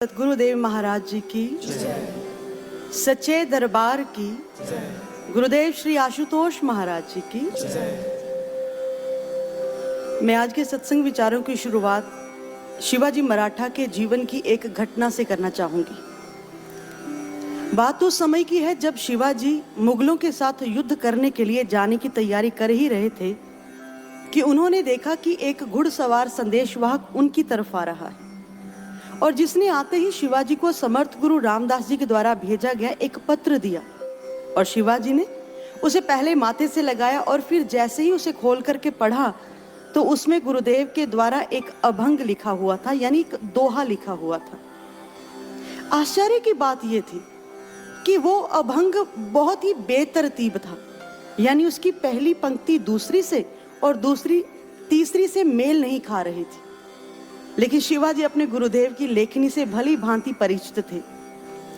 सतगुरुदेव महाराज जी की सच्चे दरबार की गुरुदेव श्री आशुतोष महाराज जी की। मैं आज के सत्संग विचारों की शुरुआत शिवाजी मराठा के जीवन की एक घटना से करना चाहूंगी। बात उस समय की है जब शिवाजी मुगलों के साथ युद्ध करने के लिए जाने की तैयारी कर ही रहे थे कि उन्होंने देखा कि एक घुड़सवार संदेशवाहक उनकी तरफ आ रहा है और जिसने आते ही शिवाजी को समर्थ गुरु रामदास जी के द्वारा भेजा गया एक पत्र दिया और शिवाजी ने उसे पहले माथे से लगाया और फिर जैसे ही उसे खोल करके पढ़ा तो उसमें गुरुदेव के द्वारा एक अभंग लिखा हुआ था, यानी एक दोहा लिखा हुआ था। आश्चर्य की बात यह थी कि वो अभंग बहुत ही बेतरतीब था, यानी उसकी पहली पंक्ति दूसरी से और दूसरी तीसरी से मेल नहीं खा रही थी। लेकिन शिवाजी अपने गुरुदेव की लेखनी से भली भांति परिचित थे,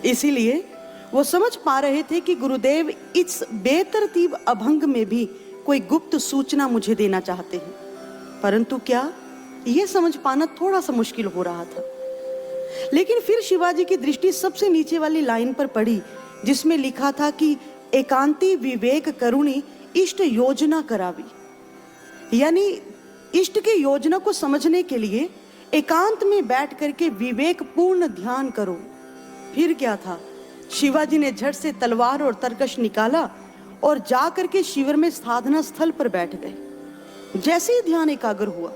इसीलिए वो समझ पा रहे थे कि गुरुदेव इस बेतरतीब अभंग में भी कोई गुप्त सूचना मुझे देना चाहते हैं। परंतु क्या यह समझ पाना थोड़ा सा मुश्किल हो रहा था। लेकिन फिर शिवाजी की दृष्टि सबसे नीचे वाली लाइन पर पड़ी जिसमें लिखा था कि एकांती विवेक करुणी इष्ट योजना करावी, यानी इष्ट की योजना को समझने के लिए एकांत में बैठ करके विवेक पूर्ण ध्यान करो। फिर क्या था, शिवाजी ने झट से तलवार और तरकश निकाला और जा करके शिविर में साधना स्थल पर बैठ गए। जैसे ही ध्यान एकाग्र हुआ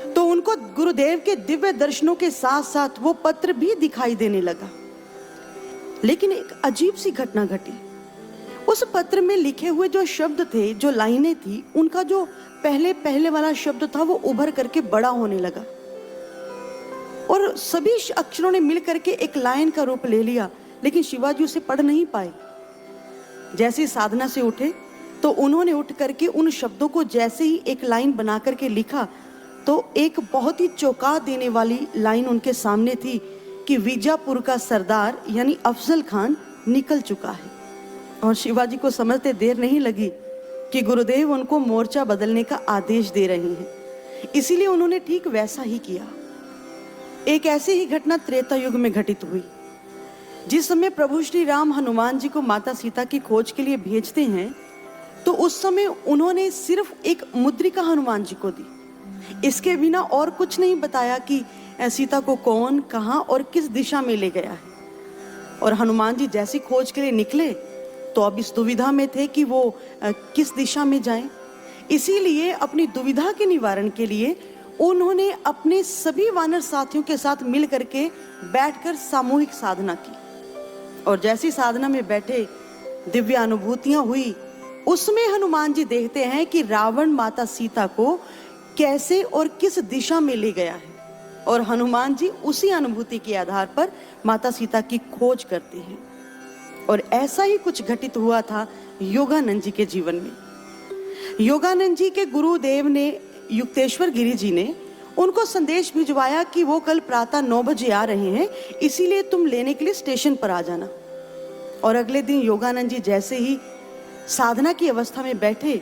तो उनको गुरुदेव के दिव्य दर्शनों के साथ साथ वो पत्र भी दिखाई देने लगा। लेकिन एक अजीब सी घटना घटी। उस पत्र में लिखे हुए जो शब्द थे, जो लाइनें थी, उनका जो पहले वाला शब्द था वो उभर करके बड़ा होने लगा और सभी अक्षरों ने मिलकर के एक लाइन का रूप ले लिया, लेकिन शिवाजी उसे पढ़ नहीं पाए। जैसे साधना से उठे तो उन्होंने उठ करके उन शब्दों को जैसे ही एक लाइन बना करके लिखा तो एक बहुत ही चौंका देने वाली लाइन उनके सामने थी कि बीजापुर का सरदार यानी अफजल खान निकल चुका है। और शिवाजी को समझते देर नहीं लगी कि गुरुदेव उनको मोर्चा बदलने का आदेश दे रहे हैं, इसीलिए उन्होंने ठीक वैसा ही किया। एक ऐसी ही घटना त्रेता युग में घटित हुई। जिस समय प्रभु श्री राम हनुमान जी को माता सीता की खोज के लिए भेजते हैं तो उस समय उन्होंने सिर्फ एक मुद्रिका हनुमान जी को दी, इसके बिना और कुछ नहीं बताया कि सीता को कौन, कहां और किस दिशा में ले गया है। और हनुमान जी जैसी खोज के लिए निकले तो अब इस दुविधा में थे कि वो किस दिशा में जाएं। इसीलिए अपनी दुविधा के निवारण के लिए उन्होंने अपने सभी वानर साथियों के साथ मिल करके बैठकर सामूहिक साधना की। और जैसी साधना में बैठे दिव्य अनुभूतियां हुई, उसमें हनुमान जी देखते हैं कि रावण माता सीता को कैसे और किस दिशा में ले गया है और हनुमान जी उसी अनुभूति के आधार पर माता सीता की खोज करते हैं। और ऐसा ही कुछ घटित हुआ था योगानंद जी के जीवन में। योगानंद जी के गुरुदेव ने, युक्तेश्वर गिरी जी ने उनको संदेश भिजवाया कि वो कल प्रातः 9 बजे आ रहे हैं, इसीलिए तुम लेने के लिए स्टेशन पर आ जाना। और अगले दिन योगानंद जी जैसे ही साधना की अवस्था में बैठे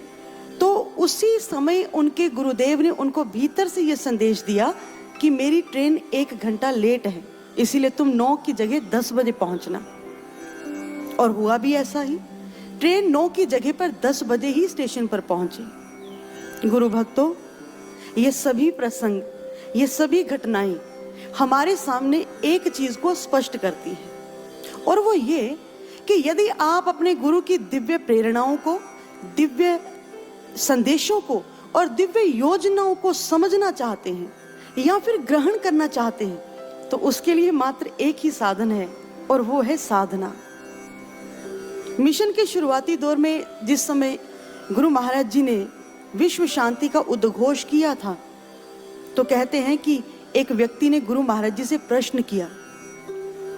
तो उसी समय उनके गुरुदेव ने उनको भीतर से यह संदेश दिया कि मेरी ट्रेन 1 घंटा लेट है, इसीलिए तुम 9 की जगह 10 बजे पहुंचना। और हुआ भी ऐसा ही, ट्रेन 9 की जगह पर 10 बजे ही स्टेशन पर पहुंची। गुरु भक्तों, ये सभी प्रसंग, ये सभी घटनाएं हमारे सामने एक चीज को स्पष्ट करती है और वो ये कि यदि आप अपने गुरु की दिव्य प्रेरणाओं को, दिव्य संदेशों को और दिव्य योजनाओं को समझना चाहते हैं या फिर ग्रहण करना चाहते हैं तो उसके लिए मात्र एक ही साधन है और वो है साधना। मिशन के शुरुआती दौर में जिस समय गुरु महाराज जी ने विश्व शांति का उद्घोष किया था तो कहते हैं कि एक व्यक्ति ने गुरु महाराज जी से प्रश्न किया।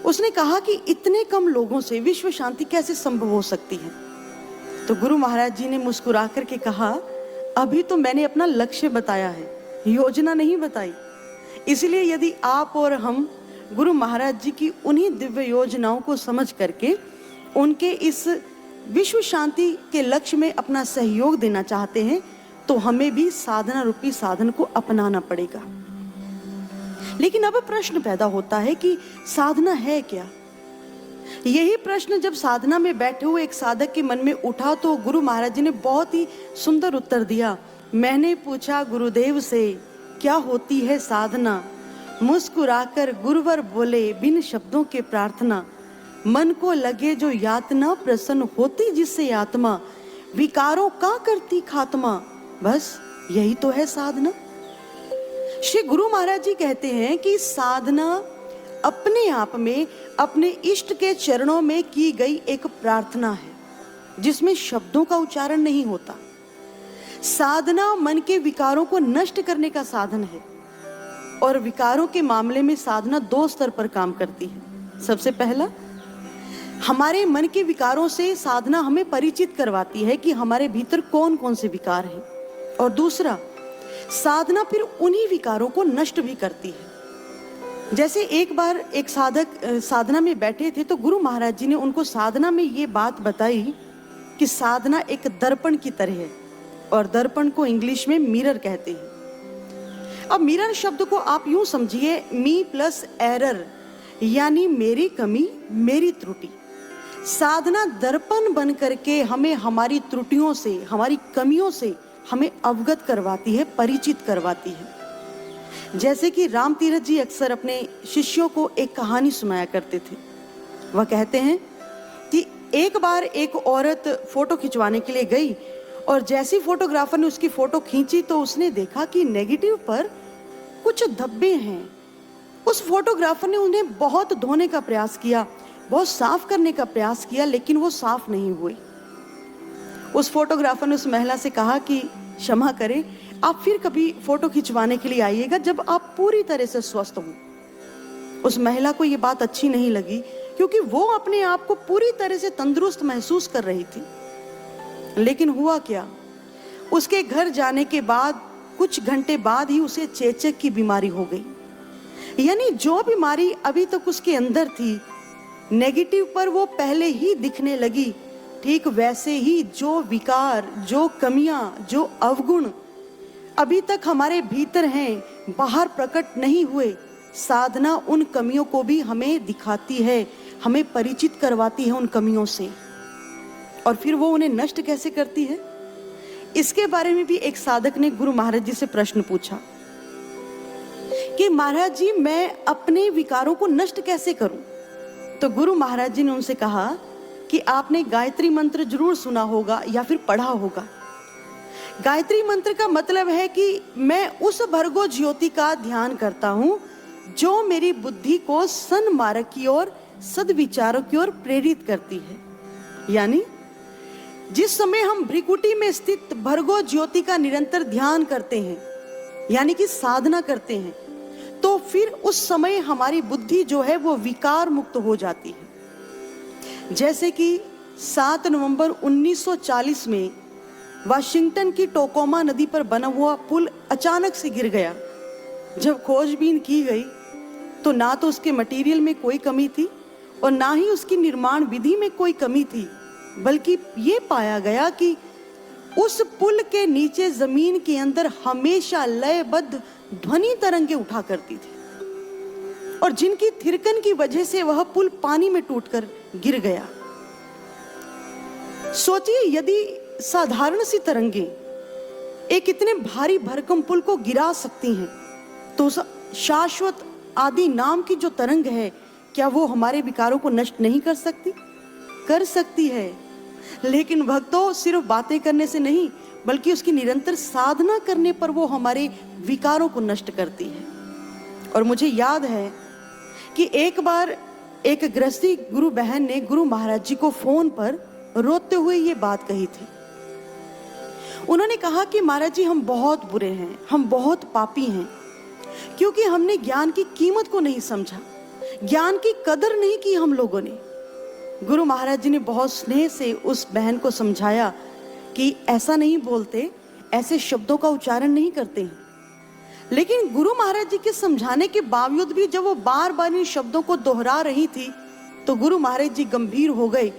उसने कहा कि इतने कम लोगों से विश्व शांति कैसे संभव हो सकती है। तो गुरु महाराज जी ने मुस्कुरा करके कहा, अभी तो मैंने अपना लक्ष्य बताया है, योजना नहीं बताई। इसलिए यदि आप और हम गुरु महाराज जी की उन्हीं दिव्य योजनाओं को समझ करके उनके इस विश्व शांति के लक्ष्य में अपना सहयोग देना चाहते हैं तो हमें भी साधना रूपी साधन को अपनाना पड़ेगा। लेकिन अब प्रश्न पैदा होता है कि साधना है क्या। यही प्रश्न जब साधना में बैठे हुए एक साधक के मन में उठा तो गुरु महाराज जी ने बहुत ही सुंदर उत्तर दिया। मैंने पूछा गुरुदेव से क्या होती है साधना, मुस्कुराकर गुरुवर बोले बिन शब्दों के प्रार्थना, मन को लगे जो यातना प्रसन्न होती जिससे आत्मा, विकारों का करती खात्मा, बस यही तो है साधना। श्री गुरु महाराज जी कहते हैं कि साधना अपने आप में अपने इष्ट के चरणों में की गई एक प्रार्थना है जिसमें शब्दों का उच्चारण नहीं होता। साधना मन के विकारों को नष्ट करने का साधन है और विकारों के मामले में साधना दो स्तर पर काम करती है। सबसे पहला, हमारे मन के विकारों से साधना हमें परिचित करवाती है कि हमारे भीतर कौन कौन से विकार हैं, और दूसरा, साधना फिर उन्हीं विकारों को नष्ट भी करती है। जैसे एक बार एक साधक साधना में बैठे थे तो गुरु महाराज जी ने उनको साधना में ये बात बताई कि साधना एक दर्पण की तरह है, और दर्पण को इंग्लिश में मिरर कहते हैं। अब मिरर शब्द को आप यूं समझिए, मी प्लस एरर, यानी मेरी कमी मेरी त्रुटि। साधना दर्पण बन करके हमें हमारी त्रुटियों से, हमारी कमियों से हमें अवगत करवाती है, परिचित करवाती है। जैसे कि राम तीरथ जी अक्सर अपने शिष्यों को एक कहानी सुनाया करते थे। वह कहते हैं कि एक बार एक औरत फोटो खिंचवाने के लिए गई और जैसी फोटोग्राफर ने उसकी फोटो खींची तो उसने देखा कि नेगेटिव पर कुछ धब्बे हैं। उस फोटोग्राफर ने उन्हें बहुत धोने का प्रयास किया, बहुत साफ करने का प्रयास किया, लेकिन वो साफ नहीं हुई। उस फोटोग्राफर ने उस महिला से कहा कि क्षमा करें, आप फिर कभी फोटो खिंचवाने के लिए आइएगा जब आप पूरी तरह से स्वस्थ हो। उस महिला को ये बात अच्छी नहीं लगी क्योंकि वो अपने आप को पूरी तरह से तंदुरुस्त महसूस कर रही थी। लेकिन हुआ क्या, उसके घर जाने के बाद कुछ घंटे बाद ही उसे चेचक की बीमारी हो गई। यानी जो बीमारी अभी तक उसके अंदर थी, नेगेटिव पर वो पहले ही दिखने लगी, ठीक वैसे ही जो विकार, जो कमियां, जो अवगुण अभी तक हमारे भीतर हैं, बाहर प्रकट नहीं हुए, साधना उन कमियों को भी हमें दिखाती है, हमें परिचित करवाती है उन कमियों से। और फिर वो उन्हें नष्ट कैसे करती है, इसके बारे में भी एक साधक ने गुरु महाराज जी से प्रश्न पूछा कि महाराज जी मैं अपने विकारों को नष्ट कैसे करूं। तो गुरु महाराज जी ने उनसे कहा कि आपने गायत्री मंत्र जरूर सुना होगा या फिर पढ़ा होगा। गायत्री मंत्र का मतलब है कि मैं उस भर्गो ज्योति का ध्यान करता हूं जो मेरी बुद्धि को सन्मार्ग की ओर, सद्विचारों की ओर प्रेरित करती है। यानी जिस समय हम भ्रिकुटी में स्थित भर्गो ज्योति का निरंतर ध्यान करते हैं, यानी कि साधना करते हैं, तो फिर उस समय हमारी बुद्धि जो है वो विकार मुक्त हो जाती है। जैसे कि 7 नवंबर 1940 में वाशिंगटन की टोकोमा नदी पर बना हुआ पुल अचानक से गिर गया। जब खोजबीन की गई तो ना तो उसके मटेरियल में कोई कमी थी और ना ही उसकी निर्माण विधि में कोई कमी थी, बल्कि ये पाया गया कि उस पुल के नीचे जमीन के अंदर हमेशा लयबद्ध ध्वनि तरंगे उठा करती थी और जिनकी थिरकन की वजह से वह पुल पानी में टूटकर गिर गया। सोचिए, यदि साधारण सी तरंगे एक इतने भारी भरकम पुल को गिरा सकती हैं, तो उस शाश्वत आदि नाम की जो तरंग है, क्या वो हमारे विकारों को नष्ट नहीं कर सकती? कर सकती है। लेकिन भक्तों, सिर्फ बातें करने से नहीं, बल्कि उसकी निरंतर साधना करने पर वो हमारे विकारों को नष्ट करती है। और मुझे याद है कि एक बार एक गृहस्थी गुरु बहन ने गुरु महाराज जी को फोन पर रोते हुए ये बात कही थी। उन्होंने कहा कि महाराज जी, हम बहुत बुरे हैं, हम बहुत पापी हैं, क्योंकि हमने ज्ञान की कीमत को नहीं समझा, ज्ञान की कदर नहीं की हम लोगों ने। गुरु महाराज जी ने बहुत स्नेह से उस बहन को समझाया कि ऐसा नहीं बोलते, ऐसे शब्दों का उच्चारण नहीं करते हैं। लेकिन गुरु महाराज जी के समझाने के बावजूद भी जब वो बार बार इन शब्दों को दोहरा रही थी तो गुरु महाराज जी गंभीर हो गए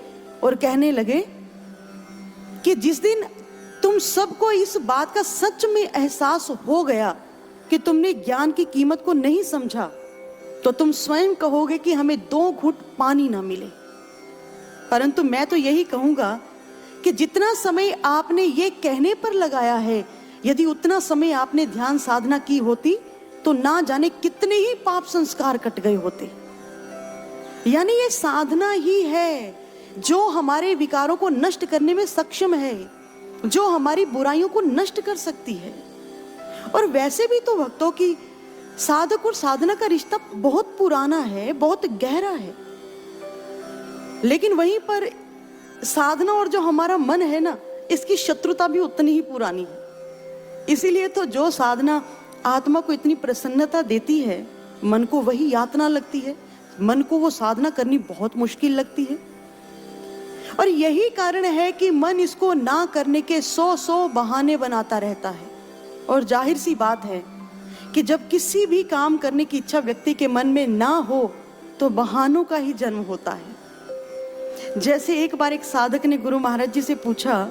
और कहने लगे कि जिस दिन तुम सबको इस बात का सच में एहसास हो गया कि तुमने ज्ञान की कीमत को नहीं समझा, तो तुम स्वयं कहोगे कि हमें 2 घूंट पानी ना मिले। परंतु मैं तो यही कहूंगा कि जितना समय आपने ये कहने पर लगाया है, यदि उतना समय आपने ध्यान साधना की होती तो ना जाने कितने ही पाप संस्कार कट गए होते। यानी ये साधना ही है जो हमारे विकारों को नष्ट करने में सक्षम है, जो हमारी बुराइयों को नष्ट कर सकती है। और वैसे भी तो भक्तों की साधक और साधना का रिश्ता बहुत पुराना है, बहुत गहरा है। लेकिन वहीं पर साधना और जो हमारा मन है ना, इसकी शत्रुता भी उतनी ही पुरानी है। इसीलिए तो जो साधना आत्मा को इतनी प्रसन्नता देती है, मन को वही यातना लगती है, मन को वो साधना करनी बहुत मुश्किल लगती है। और यही कारण है कि मन इसको ना करने के 100 बहाने बनाता रहता है। और जाहिर सी बात है कि जब किसी भी काम करने की इच्छा व्यक्ति के मन में ना हो तो बहानों का ही जन्म होता है। जैसे एक बार एक साधक ने गुरु महाराज जी से पूछा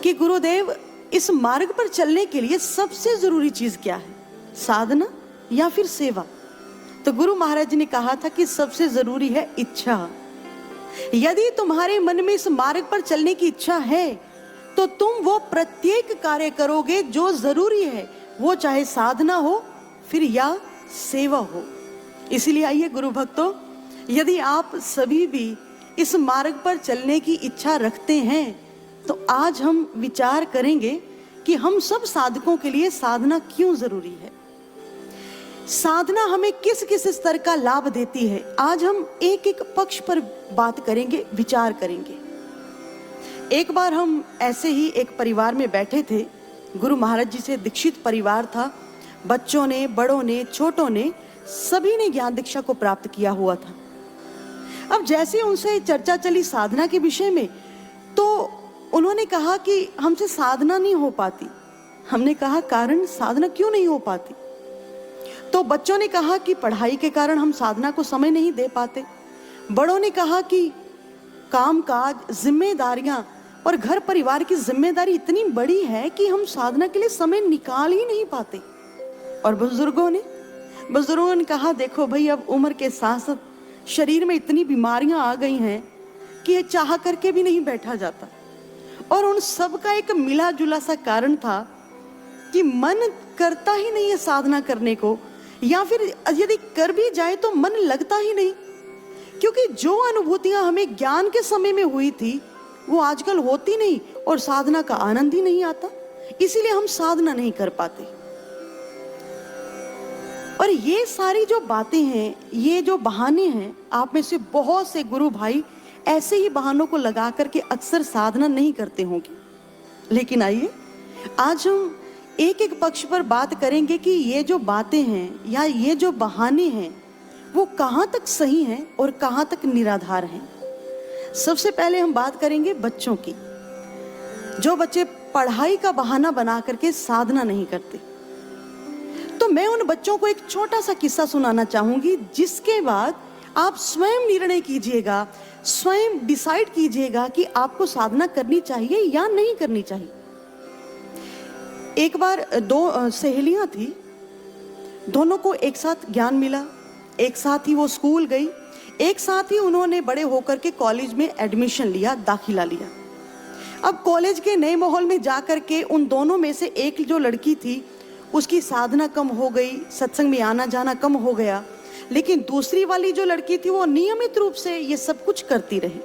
कि गुरुदेव, इस मार्ग पर चलने के लिए सबसे जरूरी चीज क्या है, साधना या फिर सेवा? तो गुरु महाराज जी ने कहा था कि सबसे जरूरी है इच्छा। यदि तुम्हारे मन में इस मार्ग पर चलने की इच्छा है तो तुम वो प्रत्येक कार्य करोगे जो जरूरी है, वो चाहे साधना हो फिर या सेवा हो। इसलिए आइए गुरु भक्तों, यदि आप सभी भी इस मार्ग पर चलने की इच्छा रखते हैं तो आज हम विचार करेंगे कि हम सब साधकों के लिए साधना क्यों जरूरी है, साधना हमें किस किस स्तर का लाभ देती है। आज हम एक एक पक्ष पर बात करेंगे, विचार करेंगे। एक बार हम ऐसे ही एक परिवार में बैठे थे। गुरु महाराज जी से दीक्षित परिवार था। बच्चों ने, बड़ों ने, छोटों ने, सभी ने ज्ञान दीक्षा को प्राप्त किया हुआ था। अब जैसे उनसे चर्चा चली साधना के विषय में, तो उन्होंने कहा कि हमसे साधना नहीं हो पाती। हमने कहा कारण, साधना क्यों नहीं हो पाती? तो बच्चों ने कहा कि पढ़ाई के कारण हम साधना को समय नहीं दे पाते। बड़ों ने कहा कि काम काज, जिम्मेदारियां और घर परिवार की जिम्मेदारी इतनी बड़ी है कि हम साधना के लिए समय निकाल ही नहीं पाते। और बुजुर्गों ने कहा देखो भाई, अब उम्र के साथ साथ शरीर में इतनी बीमारियां आ गई हैं कि ये चाह करके भी नहीं बैठा जाता। और उन सब का एक मिला जुला सा कारण था कि मन करता ही नहीं है साधना करने को, या फिर यदि कर भी जाए तो मन लगता ही नहीं, क्योंकि जो अनुभूतियां हमें ज्ञान के समय में हुई थी वो आजकल होती नहीं और साधना का आनंद ही नहीं आता। इसीलिए हम साधना नहीं कर पाते। और ये सारी जो बातें हैं, ये जो बहाने हैं, आप में से बहुत से गुरु भाई ऐसे ही बहानों को लगा करके अक्सर साधना नहीं करते होंगे। लेकिन आइए आज हम एक एक पक्ष पर बात करेंगे कि ये जो बातें हैं या ये जो बहाने हैं वो कहाँ तक सही हैं और कहाँ तक निराधार हैं। सबसे पहले हम बात करेंगे बच्चों की। जो बच्चे पढ़ाई का बहाना बना करके साधना नहीं करते, तो मैं उन बच्चों को एक छोटा सा किस्सा सुनाना चाहूंगी, जिसके बाद आप स्वयं निर्णय कीजिएगा, स्वयं डिसाइड कीजिएगा कि आपको साधना करनी चाहिए या नहीं करनी चाहिए। एक बार 2 सहेलियां थी, दोनों को एक साथ ज्ञान मिला, एक साथ ही वो स्कूल गई, एक साथ ही उन्होंने बड़े होकर के कॉलेज में एडमिशन लिया, दाखिला लिया। अब कॉलेज के नए माहौल में जाकर के उन दोनों में से एक जो लड़की थी उसकी साधना कम हो गई, सत्संग में आना जाना कम हो गया, लेकिन दूसरी वाली जो लड़की थी वो नियमित रूप से ये सब कुछ करती रही।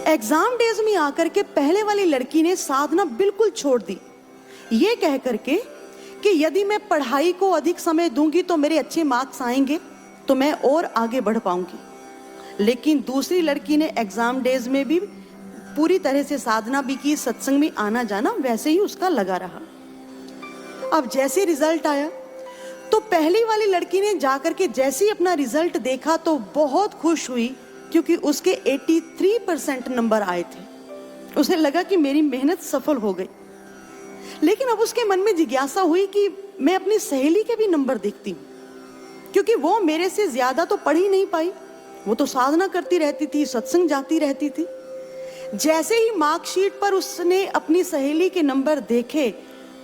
एग्जाम डेज में आकर के पहले वाली लड़की ने साधना बिल्कुल छोड़ दी, ये कह करके कि यदि मैं पढ़ाई को अधिक समय दूंगी तो मेरे अच्छे मार्क्स आएंगे तो मैं और आगे बढ़ पाऊंगी। लेकिन दूसरी लड़की ने एग्जाम डेज में भी पूरी तरह से साधना भी की, सत्संग में आना जाना वैसे ही उसका लगा रहा। अब जैसे रिजल्ट आया तो पहली वाली लड़की ने जाकर के जैसे ही अपना रिजल्ट देखा तो बहुत खुश हुई, क्योंकि उसके 83% नंबर आए थे। उसे लगा कि मेरी मेहनत सफल हो गई। लेकिन अब उसके मन में जिज्ञासा हुई कि मैं अपनी सहेली के भी नंबर देखती हूँ, क्योंकि वो मेरे से ज्यादा तो पढ़ ही नहीं पाई, वो तो साधना करती रहती थी, सत्संग जाती रहती थी। जैसे ही मार्कशीट पर उसने अपनी सहेली के नंबर देखे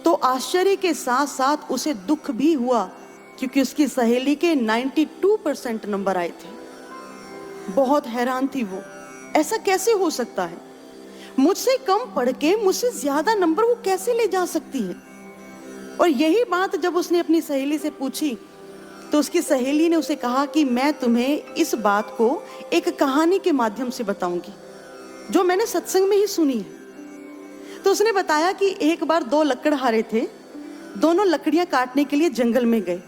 तो आश्चर्य के साथ साथ उसे दुख भी हुआ क्योंकि उसकी सहेली के 92% नंबर आए थे। बहुत हैरान थी वो, ऐसा कैसे हो सकता है, मुझसे कम पढ़ के मुझसे ज्यादा नंबर वो कैसे ले जा सकती है। और यही बात जब उसने अपनी सहेली से पूछी तो उसकी सहेली ने उसे कहा कि मैं तुम्हें इस बात को एक कहानी के माध्यम से बताऊंगी जो मैंने सत्संग में ही सुनी है। तो उसने बताया कि एक बार दो लकड़हारे थे, दोनों लकड़ियां काटने के लिए जंगल में गए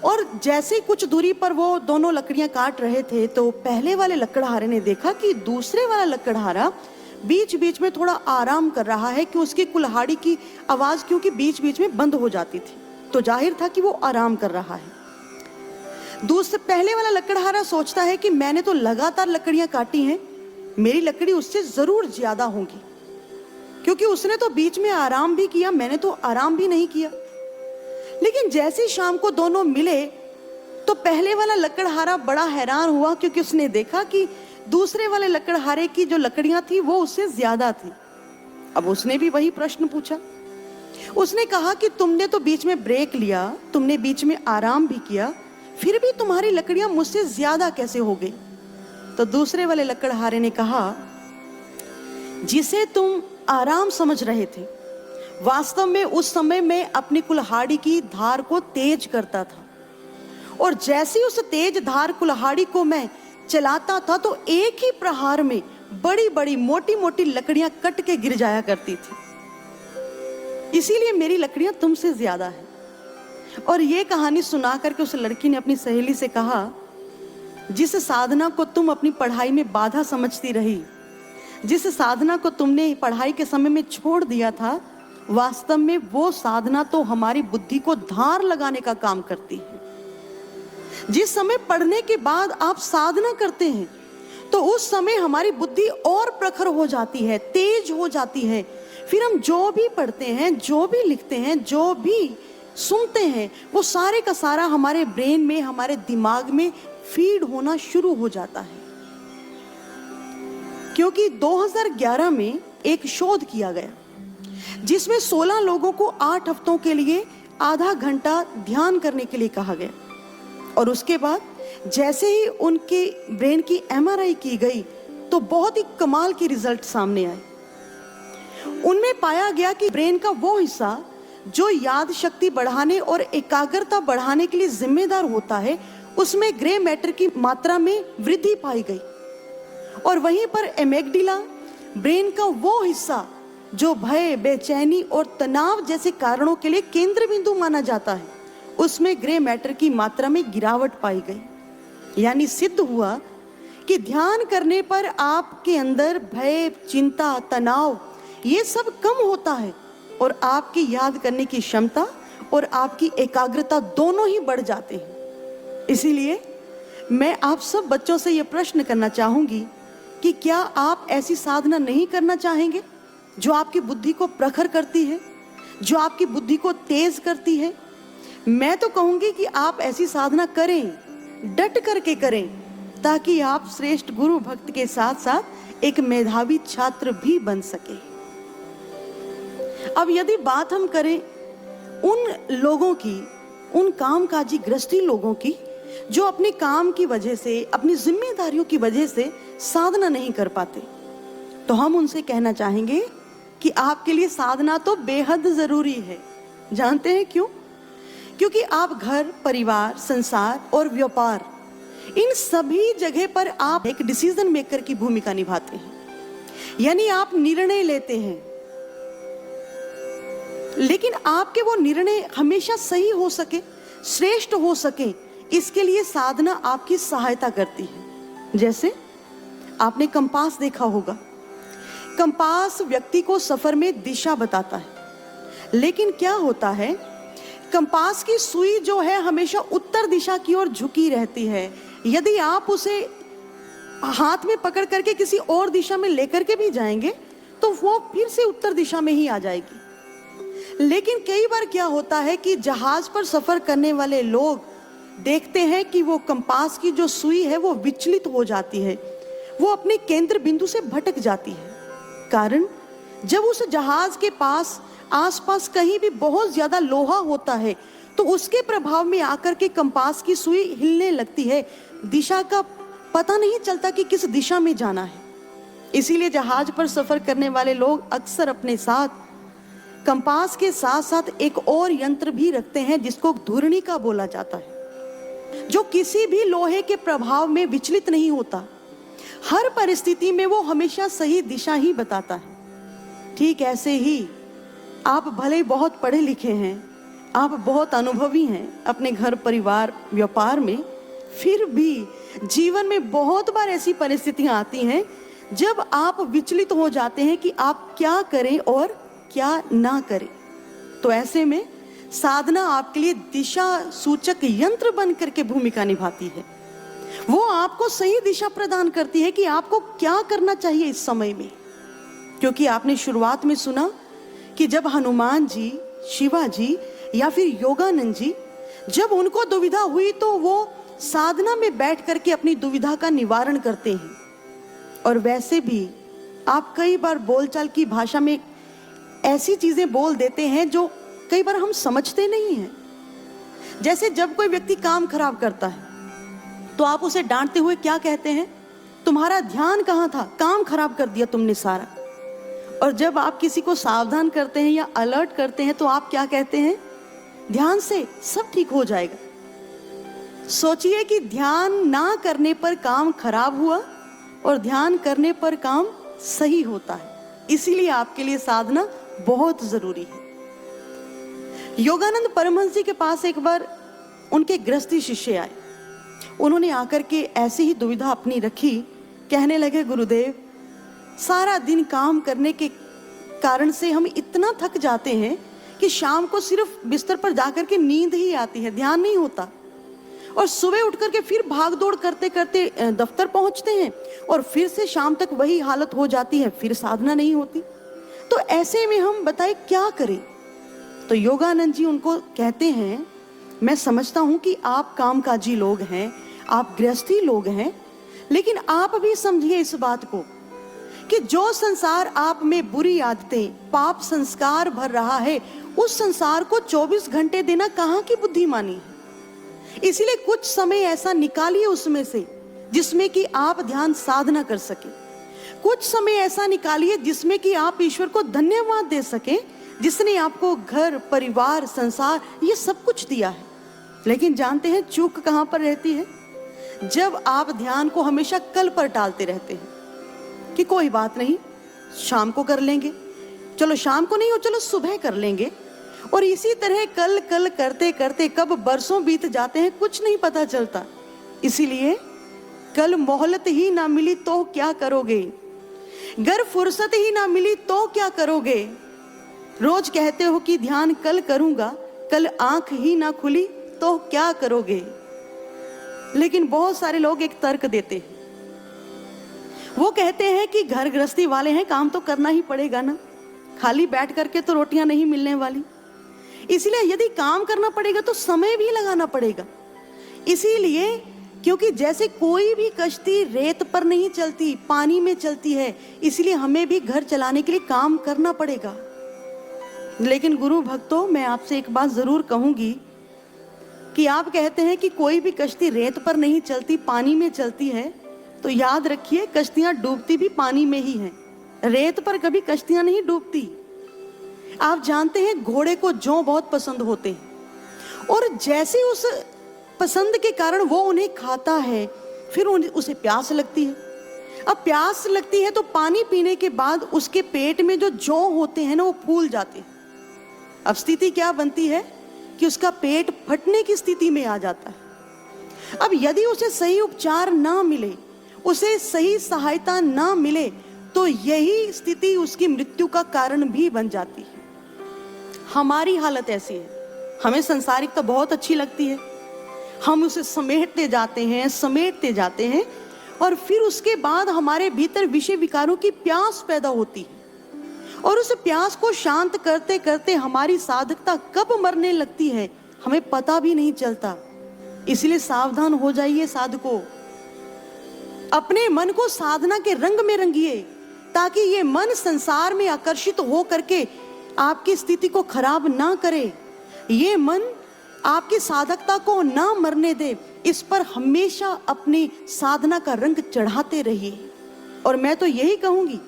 और जैसे कुछ दूरी पर वो दोनों लकड़ियां काट रहे थे तो पहले वाले लकड़हारे ने देखा कि दूसरे वाला लकड़हारा बीच बीच में थोड़ा आराम कर रहा है कि उसकी कुल्हाड़ी की आवाज क्योंकि बीच बीच में बंद हो जाती थी, तो जाहिर था कि वो आराम कर रहा है। पहले वाला लकड़हारा सोचता है कि मैंने तो लगातार लकड़ियां काटी हैं, मेरी लकड़ी उससे जरूर ज्यादा होगी, क्योंकि उसने तो बीच में आराम भी किया, मैंने तो आराम भी नहीं किया। लेकिन जैसे शाम को दोनों मिले तो पहले वाला लकड़हारा बड़ा हैरान हुआ, क्योंकि उसने देखा कि दूसरे वाले लकड़हारे की जो लकड़ियां थी वो उससे ज्यादा थी। अब उसने भी वही प्रश्न पूछा। उसने कहा कि तुमने तो बीच में ब्रेक लिया, तुमने बीच में आराम भी किया, फिर भी तुम्हारी लकड़ियां मुझसे ज्यादा कैसे हो गई? तो दूसरे वाले लकड़हारे ने कहा, जिसे तुम आराम समझ रहे थे, वास्तव में उस समय मैं अपनी कुल्हाड़ी की धार को तेज करता था, और जैसे उस तेज धार कुल्हाड़ी को मैं चलाता था तो एक ही प्रहार में बड़ी बड़ी मोटी मोटी लकड़ियां कट के गिर जाया करती थी, इसीलिए मेरी लकड़ियां तुमसे ज्यादा है। और ये कहानी सुना करके उस लड़की ने अपनी सहेली से कहा, जिस साधना को तुम अपनी पढ़ाई में बाधा समझती रही, जिस साधना को तुमने पढ़ाई के समय में छोड़ दिया था, वास्तव में वो साधना तो हमारी बुद्धि को धार लगाने का काम करती है। जिस समय पढ़ने के बाद आप साधना करते हैं तो उस समय हमारी बुद्धि और प्रखर हो जाती है, तेज हो जाती है। फिर हम जो भी पढ़ते हैं, जो भी लिखते हैं, जो भी सुनते हैं, वो सारे का सारा हमारे ब्रेन में, हमारे दिमाग में फीड होना शुरू हो जाता है। क्योंकि 2011 में एक शोध किया गया जिसमें 16 लोगों को 8 हफ्तों के लिए आधा घंटा ध्यान करने के लिए कहा गया, और उसके बाद जैसे ही उनके ब्रेन की MRI की गई तो बहुत ही कमाल के रिजल्ट सामने आए। उनमें पाया गया कि ब्रेन का वो हिस्सा जो याद शक्ति बढ़ाने और एकाग्रता बढ़ाने के लिए जिम्मेदार होता है, उसमें ग्रे मैटर की मात्रा में वृद्धि पाई गई। और वहीं पर एमेग्डिला, ब्रेन का वो हिस्सा जो भय, बेचैनी और तनाव जैसे कारणों के लिए केंद्र बिंदु माना जाता है, उसमें ग्रे मैटर की मात्रा में गिरावट पाई गई। यानी सिद्ध हुआ कि ध्यान करने पर आपके अंदर भय, चिंता, तनाव ये सब कम होता है और आपकी याद करने की क्षमता और आपकी एकाग्रता दोनों ही बढ़ जाते हैं। इसीलिए मैं आप सब बच्चों से यह प्रश्न करना चाहूंगी कि क्या आप ऐसी साधना नहीं करना चाहेंगे जो आपकी बुद्धि को प्रखर करती है, जो आपकी बुद्धि को तेज करती है? मैं तो कहूंगी कि आप ऐसी साधना करें, डट करके करें, ताकि आप श्रेष्ठ गुरु भक्त के साथ साथ एक मेधावी छात्र भी बन सके। अब यदि बात हम करें उन लोगों की, उन कामकाजी गृहस्थी लोगों की जो अपने काम की वजह से, अपनी जिम्मेदारियों की वजह से साधना नहीं कर पाते, तो हम उनसे कहना चाहेंगे कि आपके लिए साधना तो बेहद जरूरी है। जानते हैं क्यों? क्योंकि आप घर, परिवार, संसार और व्यापार, इन सभी जगह पर आप एक डिसीजन मेकर की भूमिका निभाते हैं, यानी आप निर्णय लेते हैं। लेकिन आपके वो निर्णय हमेशा सही हो सके, श्रेष्ठ हो सके, इसके लिए साधना आपकी सहायता करती है। जैसे आपने कंपास देखा होगा, कंपास व्यक्ति को सफर में दिशा बताता है, लेकिन क्या होता है, कंपास की सुई जो है हमेशा उत्तर दिशा की ओर झुकी रहती है। यदि आप उसे हाथ में पकड़ करके किसी और दिशा में लेकर के भी जाएंगे तो वो फिर से उत्तर दिशा में ही आ जाएगी। लेकिन कई बार क्या होता है कि जहाज पर सफर करने वाले लोग देखते हैं कि वो कंपास की जो सुई है वो विचलित हो जाती है, वो अपने केंद्र बिंदु से भटक जाती है। कारण जब उस जहाज के पास आसपास कहीं भी बहुत ज्यादा लोहा होता है तो उसके प्रभाव में आकर के कंपास की सुई हिलने लगती है, दिशा का पता नहीं चलता कि किस दिशा में जाना है। इसीलिए जहाज पर सफर करने वाले लोग अक्सर अपने साथ कंपास के साथ साथ एक और यंत्र भी रखते हैं जिसको धुरनिका बोला जाता है, जो किसी भी लोहे के प्रभाव में विचलित नहीं होता। हर परिस्थिति में वो हमेशा सही दिशा ही बताता है। ठीक ऐसे ही आप भले बहुत पढ़े लिखे हैं, आप बहुत अनुभवी हैं अपने घर परिवार व्यापार में, फिर भी जीवन में बहुत बार ऐसी परिस्थितियां आती हैं जब आप विचलित हो जाते हैं कि आप क्या करें और क्या ना करें। तो ऐसे में साधना आपके लिए दिशा सूचक यंत्र बन करके भूमिका निभाती है। वो आपको सही दिशा प्रदान करती है कि आपको क्या करना चाहिए इस समय में। क्योंकि आपने शुरुआत में सुना कि जब हनुमान जी, शिवाजी या फिर योगानंद जी, जब उनको दुविधा हुई तो वो साधना में बैठ करके अपनी दुविधा का निवारण करते हैं। और वैसे भी आप कई बार बोलचाल की भाषा में ऐसी चीजें बोल देते हैं जो कई बार हम समझते नहीं हैं। जैसे जब कोई व्यक्ति काम खराब करता है तो आप उसे डांटते हुए क्या कहते हैं? तुम्हारा ध्यान कहाँ था, काम खराब कर दिया तुमने सारा। और जब आप किसी को सावधान करते हैं या अलर्ट करते हैं तो आप क्या कहते हैं? ध्यान से सब ठीक हो जाएगा। सोचिए कि ध्यान ना करने पर काम खराब हुआ और ध्यान करने पर काम सही होता है। इसीलिए आपके लिए साधना बहुत जरूरी है। योगानंद परमहंस जी के पास एक बार उनके गृहस्थी शिष्य आए। उन्होंने आकर के ऐसी ही दुविधा अपनी रखी, कहने लगे, गुरुदेव, सारा दिन काम करने के कारण से हम इतना थक जाते हैं कि शाम को सिर्फ बिस्तर पर जाकर के नींद ही आती है, ध्यान नहीं होता। और सुबह उठ करके फिर भाग दौड़ करते करते दफ्तर पहुंचते हैं और फिर से शाम तक वही हालत हो जाती है, फिर साधना नहीं होती। तो ऐसे में हम बताएं क्या करें? तो योगानंद जी उनको कहते हैं, मैं समझता हूं कि आप कामकाजी लोग हैं, आप गृहस्थी लोग हैं, लेकिन आप भी समझिए इस बात को कि जो संसार आप में बुरी आदतें, पाप संस्कार भर रहा है, उस संसार को 24 घंटे देना कहाँ की बुद्धिमानी है। इसलिए कुछ समय ऐसा निकालिए उसमें से जिसमें कि आप ध्यान साधना कर सके। कुछ समय ऐसा निकालिए जिसमें कि आप ईश्वर को धन्यवाद दे सके, जिसने आपको घर, परिवार, संसार, ये सब कुछ दिया है। लेकिन जानते हैं चूक कहां पर रहती है? जब आप ध्यान को हमेशा कल पर टालते रहते हैं कि कोई बात नहीं, शाम को कर लेंगे, चलो शाम को नहीं हो, चलो सुबह कर लेंगे। और इसी तरह कल कल करते करते कब बरसों बीत जाते हैं कुछ नहीं पता चलता। इसीलिए कल मोहलत ही ना मिली तो क्या करोगे, गर फुर्सत ही ना मिली तो क्या करोगे। रोज कहते हो कि ध्यान कल करूंगा, कल आंख ही ना खुली तो क्या करोगे। लेकिन बहुत सारे लोग एक तर्क देते हैं, वो कहते हैं कि घर गृहस्थी वाले हैं, काम तो करना ही पड़ेगा ना, खाली बैठ करके तो रोटियां नहीं मिलने वाली, इसलिए यदि काम करना पड़ेगा तो समय भी लगाना पड़ेगा। इसीलिए क्योंकि जैसे कोई भी कश्ती रेत पर नहीं चलती, पानी में चलती है, इसलिए हमें भी घर चलाने के लिए काम करना पड़ेगा। लेकिन गुरु भक्तों, मैं आपसे एक बात जरूर कहूंगी कि आप कहते हैं कि कोई भी कश्ती रेत पर नहीं चलती, पानी में चलती है, तो याद रखिए कश्तियां डूबती भी पानी में ही हैं, रेत पर कभी कश्तियां नहीं डूबती। आप जानते हैं घोड़े को जौ बहुत पसंद होते हैं और जैसे उस पसंद के कारण वो उन्हें खाता है, फिर उसे प्यास लगती है। अब प्यास लगती है तो पानी पीने के बाद उसके पेट में जो जौ होते हैं ना, वो फूल जाते हैं। अब स्थिति क्या बनती है कि उसका पेट फटने की स्थिति में आ जाता है। अब यदि उसे सही उपचार ना मिले, उसे सही सहायता ना मिले, तो यही स्थिति उसकी मृत्यु का कारण भी बन जाती है। हमारी हालत ऐसी है, हमें संसारिकता बहुत अच्छी लगती है, हम उसे समेटते जाते हैं और फिर उसके बाद हमारे भीतर विषय विकारों की प्यास पैदा होती है और उस प्यास को शांत करते करते हमारी साधकता कब मरने लगती है हमें पता भी नहीं चलता। इसलिए सावधान हो जाइए साधकों, अपने मन को साधना के रंग में रंगिए ताकि ये मन संसार में आकर्षित हो करके आपकी स्थिति को खराब ना करे। ये मन आपकी साधकता को ना मरने दे, इस पर हमेशा अपनी साधना का रंग चढ़ाते रहिए। और मैं तो यही कहूंगी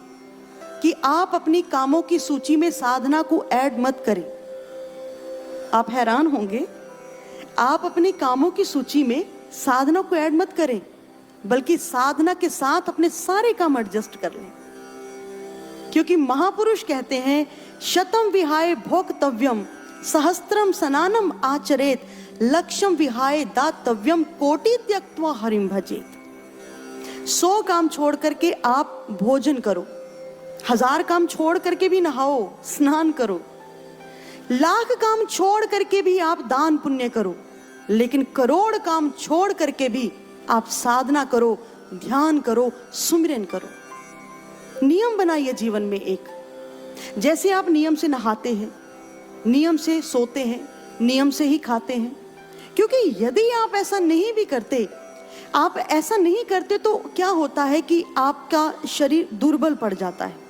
कि आप अपनी कामों की सूची में साधना को ऐड मत करें। आप हैरान होंगे, आप अपनी कामों की सूची में साधना को ऐड मत करें, बल्कि साधना के साथ अपने सारे काम एडजस्ट कर लें। क्योंकि महापुरुष कहते हैं, शतम विहाय भोक्तव्यम सहस्त्रम सनानम आचरेत, लक्ष्यम विहाय दातव्यम कोटि त्यक्त्वा हरिम भजेत। 100 काम छोड़ करके आप भोजन करो, 1000 काम छोड़ करके भी नहाओ, स्नान करो, 1,00,000 काम छोड़ करके भी आप दान पुण्य करो, लेकिन करोड़ काम छोड़ करके भी आप साधना करो, ध्यान करो, सुमिरन करो। नियम बनाइए जीवन में एक। जैसे आप नियम से नहाते हैं, नियम से सोते हैं, नियम से ही खाते हैं। क्योंकि यदि आप ऐसा नहीं भी करते, आप ऐसा नहीं करते तो क्या होता है कि आपका शरीर दुर्बल पड़ जाता है,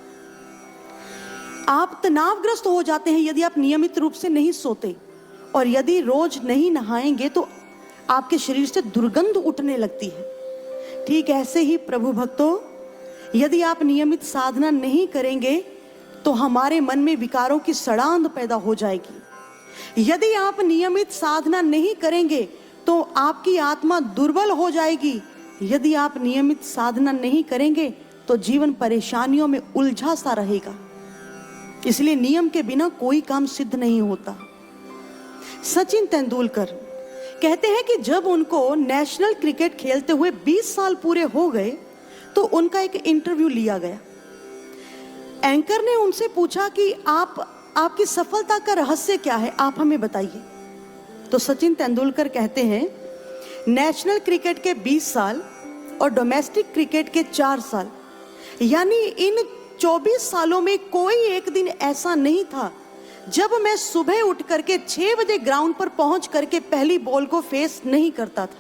आप तनावग्रस्त हो जाते हैं यदि आप नियमित रूप से नहीं सोते। और यदि रोज नहीं नहाएंगे तो आपके शरीर से दुर्गंध उठने लगती है। ठीक ऐसे ही प्रभु भक्तों, यदि आप नियमित साधना नहीं करेंगे तो हमारे मन में विकारों की सड़ांध पैदा हो जाएगी। यदि आप नियमित साधना नहीं करेंगे तो आपकी आत्मा दुर्बल हो जाएगी। यदि आप नियमित साधना नहीं करेंगे तो जीवन परेशानियों में उलझा सा रहेगा। इसलिए नियम के बिना कोई काम सिद्ध नहीं होता। सचिन तेंदुलकर कहते हैं कि जब उनको नेशनल क्रिकेट खेलते हुए 20 साल पूरे हो गए तो उनका एक इंटरव्यू लिया गया। एंकर ने उनसे पूछा कि आपकी सफलता का रहस्य क्या है, आप हमें बताइए। तो सचिन तेंदुलकर कहते हैं, नेशनल क्रिकेट के 20 साल और डोमेस्टिक क्रिकेट के 4 साल, यानी इन 24 सालों में कोई एक दिन ऐसा नहीं था जब मैं सुबह उठ करके 6 बजे ग्राउंड पर पहुंच करके पहली बॉल को फेस नहीं करता था।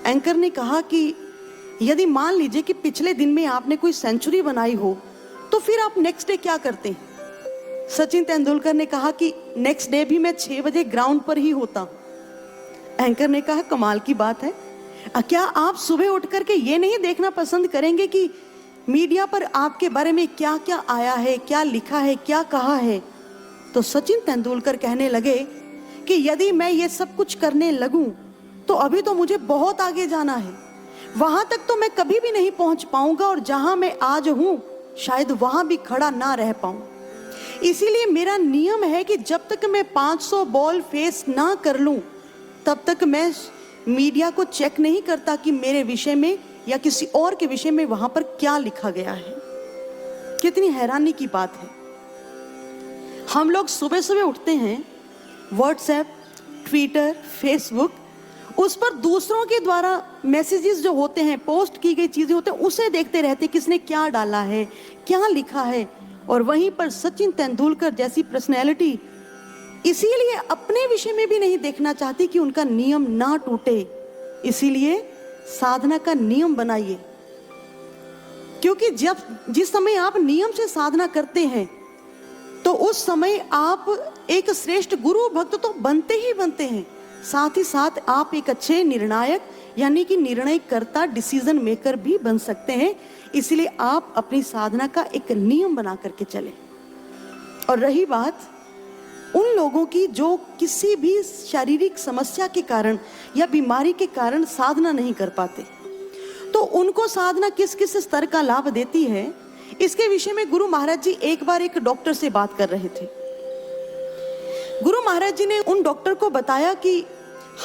एंकर ने कहा कि यदि मान लीजिए कि पिछले दिन में आपने कोई सेंचुरी बनाई हो तो फिर आप नेक्स्ट डे क्या करते हैं? सचिन तेंदुलकर ने कहा कि नेक्स्ट डे भी मैं 6 बजे ग्राउंड पर ही होता हूं। एंकर ने कहा, कमाल की बात है, क्या आप सुबह उठ करके ये नहीं देखना पसंद करेंगे कि मीडिया पर आपके बारे में क्या क्या आया है, क्या लिखा है, क्या कहा है? तो सचिन तेंदुलकर कहने लगे कि यदि मैं ये सब कुछ करने लगूं तो अभी तो मुझे बहुत आगे जाना है, वहां तक तो मैं कभी भी नहीं पहुंच पाऊंगा, और जहां मैं आज हूं शायद वहां भी खड़ा ना रह पाऊं। इसीलिए मेरा नियम है कि जब तक मैं 500 बॉल फेस ना कर लूं तब तक मैं मीडिया को चेक नहीं करता कि मेरे विषय में या किसी और के विषय में वहां पर क्या लिखा गया है। कितनी हैरानी की बात है। हम लोग सुबह सुबह उठते हैं, व्हाट्सएप, ट्विटर, फेसबुक, उस पर दूसरों के द्वारा मैसेजेस जो होते हैं, पोस्ट की गई चीजें होते हैं, उसे देखते रहते किसने क्या डाला है, क्या लिखा है। और वहीं पर सचिन तेंदुलकर जैसी पर्सनैलिटी इसीलिए अपने विषय में भी नहीं देखना चाहती कि उनका नियम ना टूटे। इसीलिए साधना का नियम बनाइए, क्योंकि जिस समय आप नियम से साधना करते हैं तो उस समय आप एक श्रेष्ठ गुरु भक्त तो बनते ही बनते हैं, साथ ही साथ आप एक अच्छे निर्णायक यानी कि निर्णय कर्ता, डिसीजन मेकर भी बन सकते हैं। इसलिए आप अपनी साधना का एक नियम बना करके चलें। और रही बात उन लोगों की जो किसी भी शारीरिक समस्या के कारण या बीमारी के कारण साधना नहीं कर पाते, तो उनको साधना किस किस स्तर का लाभ देती है, इसके विषय में गुरु महाराज जी एक बार एक डॉक्टर से बात कर रहे थे। गुरु महाराज जी ने उन डॉक्टर को बताया कि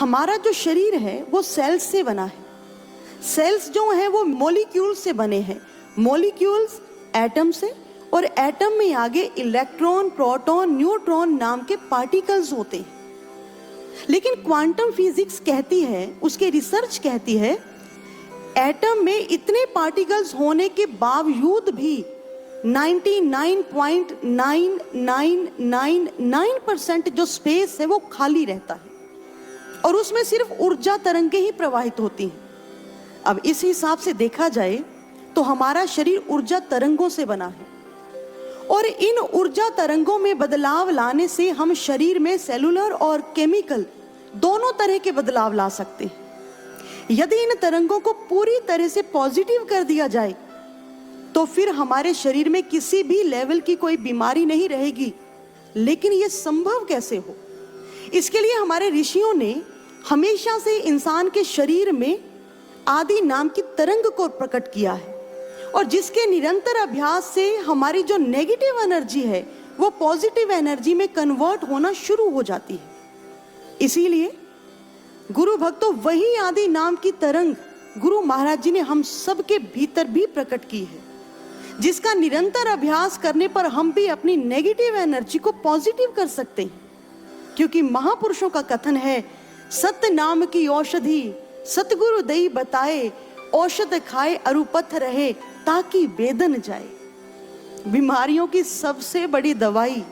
हमारा जो शरीर है वो सेल्स से बना है। सेल्स जो है वो मॉलिक्यूल से बने हैं, मॉलिक्यूल्स एटम से, और एटम में आगे इलेक्ट्रॉन, प्रोटॉन, न्यूट्रॉन नाम के पार्टिकल्स होते हैं। लेकिन क्वांटम फिजिक्स कहती है, उसके रिसर्च कहती है, एटम में इतने पार्टिकल्स होने के बावजूद भी 99.9999% जो स्पेस है वो खाली रहता है, और उसमें सिर्फ ऊर्जा तरंगें ही प्रवाहित होती हैं। अब इस हिसाब से देखा जाए तो हमारा शरीर ऊर्जा तरंगों से बना है, और इन ऊर्जा तरंगों में बदलाव लाने से हम शरीर में सेलुलर और केमिकल दोनों तरह के बदलाव ला सकते हैं। यदि इन तरंगों को पूरी तरह से पॉजिटिव कर दिया जाए तो फिर हमारे शरीर में किसी भी लेवल की कोई बीमारी नहीं रहेगी। लेकिन यह संभव कैसे हो? इसके लिए हमारे ऋषियों ने हमेशा से इंसान के शरीर में आदि नाम की तरंग को प्रकट किया है, और जिसके निरंतर अभ्यास से हमारी जो नेगेटिव एनर्जी है वो पॉजिटिव एनर्जी में कन्वर्ट होना शुरू हो जाती है। इसीलिए गुरु भक्तों, वही आदि नाम की तरंग गुरु महाराज जी ने हम सबके भीतर भी प्रकट की है, जिसका निरंतर अभ्यास करने पर हम भी अपनी नेगेटिव एनर्जी को पॉजिटिव कर सकते हैं। क्योंकि महापुरुषों का कथन है, सत्य नाम की औषधि सतगुरु दई बताए, औषध खाए अरुपथ रहे ताकि वेदन जाए। बीमारियों की सबसे बड़ी दवाई,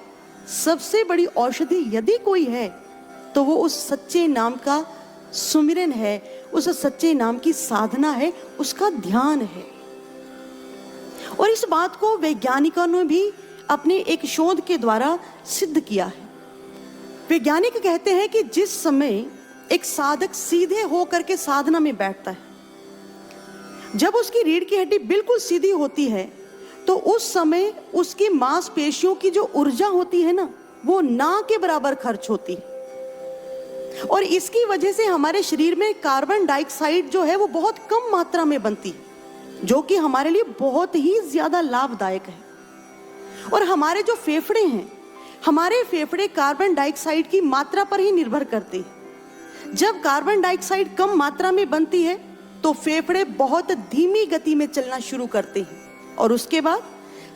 सबसे बड़ी औषधि यदि कोई है तो वो उस सच्चे नाम का सुमिरन है, उस सच्चे नाम की साधना है, उसका ध्यान है। और इस बात को वैज्ञानिकों ने भी अपने एक शोध के द्वारा सिद्ध किया है। वैज्ञानिक कहते हैं कि जिस समय एक साधक सीधे होकर के साधना में बैठता है, जब उसकी रीढ़ की हड्डी बिल्कुल सीधी होती है तो उस समय उसकी मांसपेशियों की जो ऊर्जा होती है ना, वो ना के बराबर खर्च होती है। और इसकी वजह से हमारे शरीर में कार्बन डाइऑक्साइड जो है वो बहुत कम मात्रा में बनती है, जो कि हमारे लिए बहुत ही ज्यादा लाभदायक है। और हमारे जो फेफड़े हैं, हमारे फेफड़े कार्बन डाइऑक्साइड की मात्रा पर ही निर्भर करते हैं। जब कार्बन डाइऑक्साइड कम मात्रा में बनती है तो फेफड़े बहुत धीमी गति में चलना शुरू करते हैं, और उसके बाद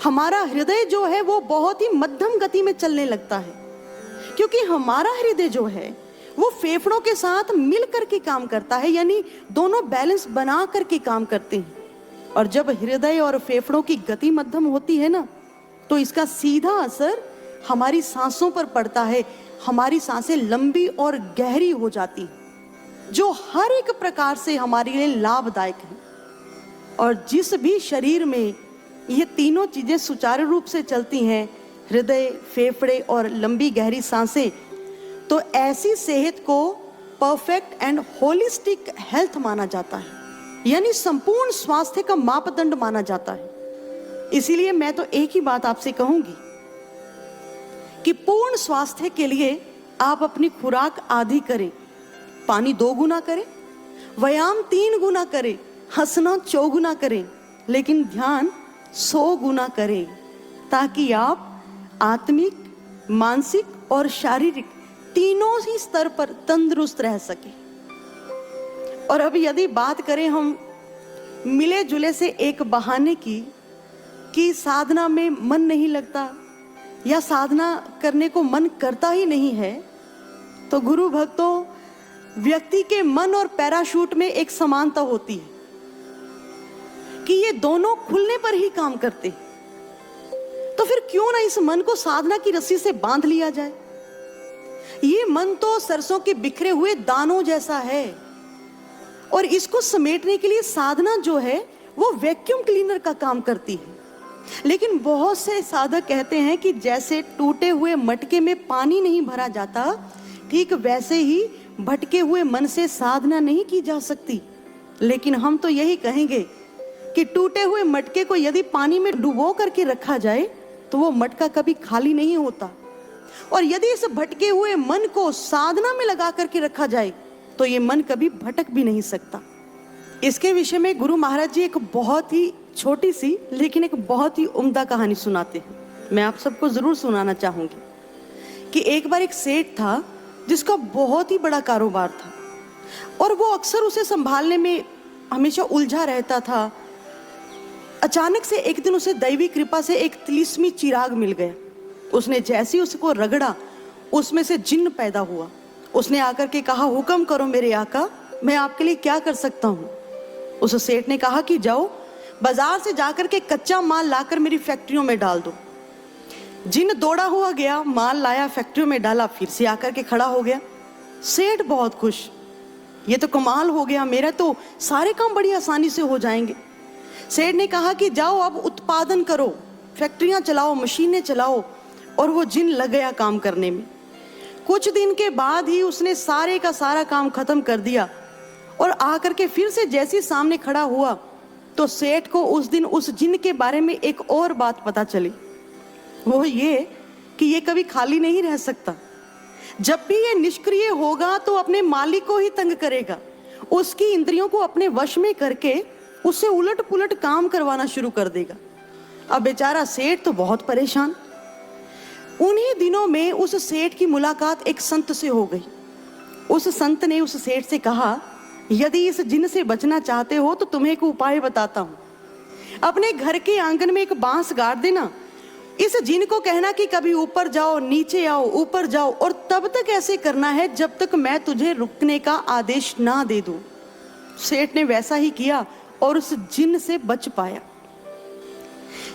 हमारा हृदय जो है वो बहुत ही मध्यम गति में चलने लगता है। क्योंकि हमारा हृदय जो है वो फेफड़ों के साथ मिल करके काम करता है, यानी दोनों बैलेंस बना करके काम करते हैं। और जब हृदय और फेफड़ों की गति मध्यम होती है ना, तो इसका सीधा असर हमारी सांसों पर पड़ता है। हमारी सांसें लंबी और गहरी हो जाती हैं, जो हर एक प्रकार से हमारे लिए लाभदायक है। और जिस भी शरीर में ये तीनों चीजें सुचारू रूप से चलती हैं, हृदय, फेफड़े और लंबी गहरी सांसें, तो ऐसी सेहत को परफेक्ट एंड होलिस्टिक हेल्थ माना जाता है, यानी संपूर्ण स्वास्थ्य का मापदंड माना जाता है। इसीलिए मैं तो एक ही बात आपसे कहूंगी कि पूर्ण स्वास्थ्य के लिए आप अपनी खुराक आधी करें, पानी 2 गुना करें, व्यायाम 3 गुना करें, हंसना 4 गुना करें, लेकिन ध्यान 100 गुना करें, ताकि आप आत्मिक, मानसिक और शारीरिक तीनों ही स्तर पर तंदुरुस्त रह सके। और अब यदि बात करें हम मिले जुले से एक बहाने की कि साधना में मन नहीं लगता या साधना करने को मन करता ही नहीं है, तो गुरु भक्तों, व्यक्ति के मन और पैराशूट में एक समानता होती है कि ये दोनों खुलने पर ही काम करते हैं। तो फिर क्यों ना इस मन को साधना की रस्सी से बांध लिया जाए। ये मन तो सरसों के बिखरे हुए दानों जैसा है, और इसको समेटने के लिए साधना जो है वो वैक्यूम क्लीनर का काम करती है। लेकिन बहुत से साधक कहते हैं कि जैसे टूटे हुए मटके में पानी नहीं भरा जाता, ठीक वैसे ही भटके हुए मन से साधना नहीं की जा सकती। लेकिन हम तो यही कहेंगे कि टूटे हुए मटके को यदि पानी में डुबो करके रखा जाए तो वो मटका कभी खाली नहीं होता, और यदि इस भटके हुए मन को साधना में लगा करके रखा जाए तो ये मन कभी भटक भी नहीं सकता। इसके विषय में गुरु महाराज जी एक बहुत ही छोटी सी लेकिन एक बहुत ही उम्दा कहानी सुनाते हैं। मैं आप सबको जरूर सुनाना चाहूंगी कि एक बार एक सेठ था जिसका बहुत ही बड़ा कारोबार था, और वो अक्सर उसे संभालने में हमेशा उलझा रहता था। अचानक से एक दिन उसे दैवी कृपा से एक तिलिस्मी चिराग मिल गया। उसने जैसे ही उसको रगड़ा, उसमें से जिन्न पैदा हुआ। उसने आकर के कहा, हुक्म करो मेरे आका, मैं आपके लिए क्या कर सकता हूँ। उस सेठ ने कहा कि जाओ बाजार से जाकर के कच्चा माल लाकर मेरी फैक्ट्रियों में डाल दो। जिन्न दौड़ा हुआ गया, माल लाया, फैक्ट्रियों में डाला, फिर से आकर के खड़ा हो गया। सेठ बहुत खुश, ये तो कमाल हो गया, मेरा तो सारे काम बड़ी आसानी से हो जाएंगे। सेठ ने कहा कि जाओ अब उत्पादन करो, फैक्ट्रियां चलाओ, मशीनें चलाओ, और वो जिन लग गया काम करने में। कुछ दिन के बाद ही उसने सारे का सारा काम खत्म कर दिया और आकर के फिर से जैसे सामने खड़ा हुआ तो सेठ को उस दिन उस जिन के बारे में एक और बात पता चली। वो ये कि ये कभी खाली नहीं रह सकता। जब भी ये निष्क्रिय होगा तो अपने मालिक को ही तंग करेगा, उसकी इंद्रियों को अपने वश में करके उससे उलट पुलट काम करवाना शुरू कर देगा। अब बेचारा सेठ तो बहुत परेशान। उन्हीं दिनों में उस सेठ की मुलाकात एक संत से हो गई। उस संत ने उस सेठ से कहा, यदि इस जिन से बचना चाहते हो तो तुम्हें एक उपाय बताता हूं। अपने घर के आंगन में एक बांस गाड़ देना, इस जिन को कहना कि कभी ऊपर जाओ, नीचे आओ, ऊपर जाओ, और तब तक ऐसे करना है जब तक मैं तुझे रुकने का आदेश ना दे दूं। सेठ ने वैसा ही किया और उस जिन से बच पाया।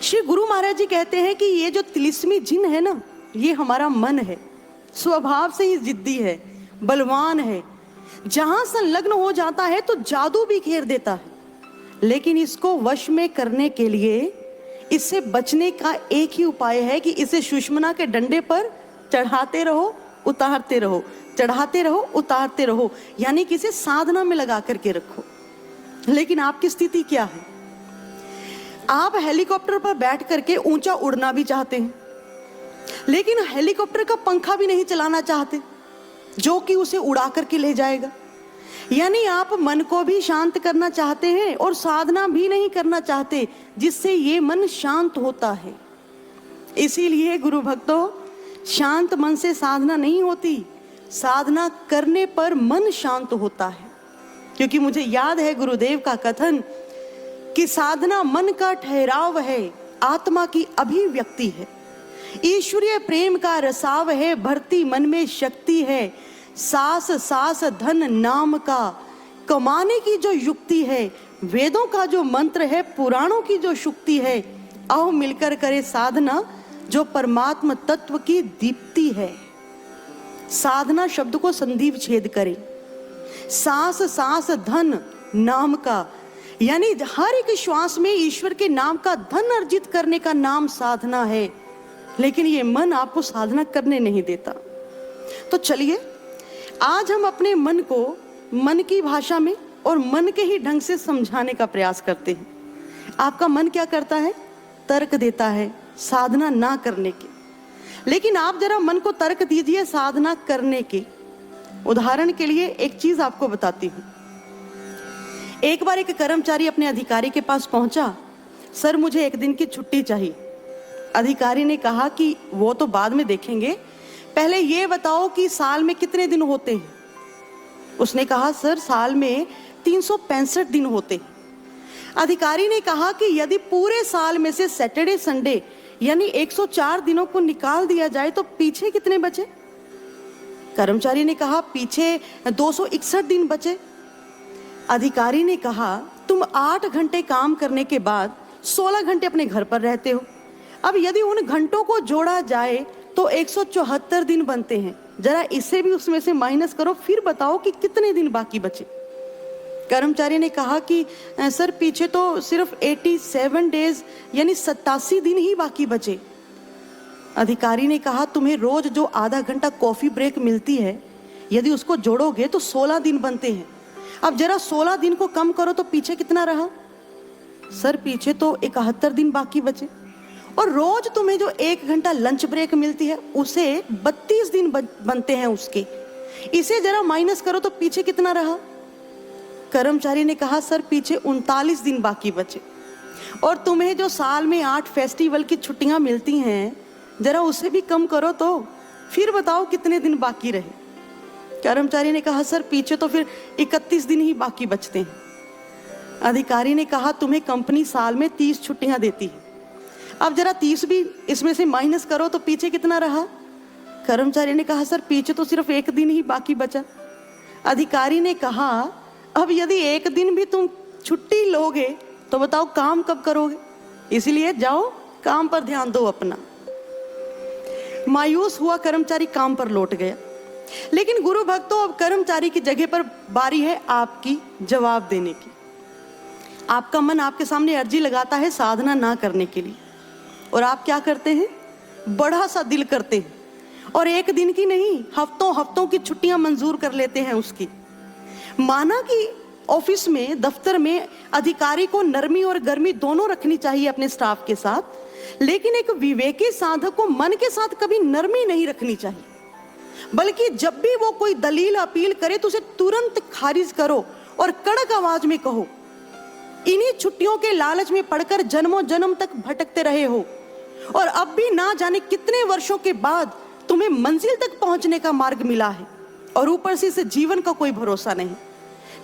श्री गुरु महाराज जी कहते हैं कि ये जो तिलिस्मी जिन है ना, ये हमारा मन है, स्वभाव से ही जिद्दी है, बलवान है। जहां संलग्न हो जाता है तो जादू भी घेर देता है। लेकिन इसको वश में करने के लिए, इससे बचने का एक ही उपाय है कि इसे सुषुम्ना के डंडे पर चढ़ाते रहो, उतारते रहो, चढ़ाते रहो, उतारते रहो, यानी कि इसे साधना में लगा करके रखो। लेकिन आपकी स्थिति क्या है? आप हेलीकॉप्टर पर बैठ करके ऊंचा उड़ना भी चाहते हैं, लेकिन हेलीकॉप्टर का पंखा भी नहीं चलाना चाहते जो कि उसे उड़ा करके ले जाएगा। यानी आप मन को भी शांत करना चाहते हैं और साधना भी नहीं करना चाहते जिससे ये मन शांत होता है। इसीलिए गुरु भक्तों, शांत मन से साधना नहीं होती, साधना करने पर मन शांत होता है। क्योंकि मुझे याद है गुरुदेव का कथन कि साधना मन का ठहराव है, आत्मा की अभिव्यक्ति है, ईश्वरीय प्रेम का रसाव है, भरती मन में शक्ति है, सास सास धन नाम का कमाने की जो युक्ति है, वेदों का जो मंत्र है, पुराणों की जो शुक्ति है, आओ मिलकर करे साधना जो परमात्मा तत्व की दीप्ति है। साधना शब्द को संदीप छेद करे, सास सास धन नाम का, यानी हर एक श्वास में ईश्वर के नाम का धन अर्जित करने का नाम साधना है। लेकिन ये मन आपको साधना करने नहीं देता। तो चलिए आज हम अपने मन को मन की भाषा में और मन के ही ढंग से समझाने का प्रयास करते हैं। आपका मन क्या करता है? तर्क देता है साधना ना करने के। लेकिन आप जरा मन को तर्क दीजिए साधना करने के। उदाहरण के लिए एक चीज आपको बताती हूं। एक बार एक कर्मचारी अपने अधिकारी के पास पहुंचा, सर मुझे एक दिन की छुट्टी चाहिए। अधिकारी ने कहा कि वो तो बाद में देखेंगे, पहले ये बताओ कि साल में कितने दिन होते हैं। उसने कहा सर साल में 365 दिन होते हैं। अधिकारी ने कहा कि यदि पूरे साल में से सैटरडे संडे यानी 104 दिनों को निकाल दिया जाए तो पीछे कितने बचे? कर्मचारी ने कहा पीछे 261 दिन बचे। अधिकारी ने कहा तुम 8 घंटे काम करने के बाद 16 घंटे अपने घर पर रहते हो। अब यदि उन घंटों को जोड़ा जाए तो 174 दिन बनते हैं। जरा इसे भी उसमें से माइनस करो, फिर बताओ कि कितने दिन बाकी बचे। कर्मचारी ने कहा कि सर पीछे तो सिर्फ 87 डेज यानी 87 दिन ही बाकी बचे। अधिकारी ने कहा तुम्हें रोज जो आधा घंटा कॉफी ब्रेक मिलती है, यदि उसको जोड़ोगे तो 16 दिन बनते हैं। अब जरा 16 दिन को कम करो तो पीछे कितना रहा? सर पीछे तो 71 दिन बाकी बचे। और रोज तुम्हें जो 1 घंटा लंच ब्रेक मिलती है उसे 32 दिन बनते हैं उसके। इसे जरा माइनस करो तो पीछे कितना रहा? कर्मचारी ने कहा सर पीछे 39 दिन बाकी बचे। और तुम्हें जो साल में 8 फेस्टिवल की छुट्टियां मिलती हैं, जरा उसे भी कम करो तो फिर बताओ कितने दिन बाकी रहे। कर्मचारी ने कहा सर पीछे तो फिर 31 दिन ही बाकी बचते हैं। अधिकारी ने कहा तुम्हें कंपनी साल में 30 छुट्टियां देती है, अब जरा 30 भी इसमें से माइनस करो तो पीछे कितना रहा? कर्मचारी ने कहा सर पीछे तो सिर्फ 1 दिन ही बाकी बचा। अधिकारी ने कहा अब यदि 1 दिन भी तुम छुट्टी लोगे तो बताओ काम कब करोगे? इसलिए जाओ काम पर ध्यान दो अपना। मायूस हुआ कर्मचारी काम पर लौट गया। लेकिन गुरु भक्तों, अब कर्मचारी की जगह पर बारी है आपकी जवाब देने की। आपका मन आपके सामने अर्जी लगाता है साधना ना करने के लिए। और आप क्या करते हैं? बड़ा सा दिल करते हैं और एक दिन की नहीं, हफ्तों हफ्तों की छुट्टियां मंजूर कर लेते हैं उसकी। माना कि ऑफिस में, दफ्तर में अधिकारी को नरमी और गर्मी दोनों रखनी चाहिए अपने स्टाफ के साथ, लेकिन एक विवेकी साधक को मन के साथ कभी नरमी नहीं रखनी चाहिए, बल्कि जब भी वो कोई दलील अपील करे तो उसे तुरंत खारिज करो और कड़क आवाज में कहो। इन्हीं छुट्टियों के लालच में पड़कर जन्मों जन्म तक भटकते रहे हो और अब भी ना जाने कितने वर्षों के बाद तुम्हें मंजिल तक पहुंचने का मार्ग मिला है, और ऊपर से इस जीवन का कोई भरोसा नहीं,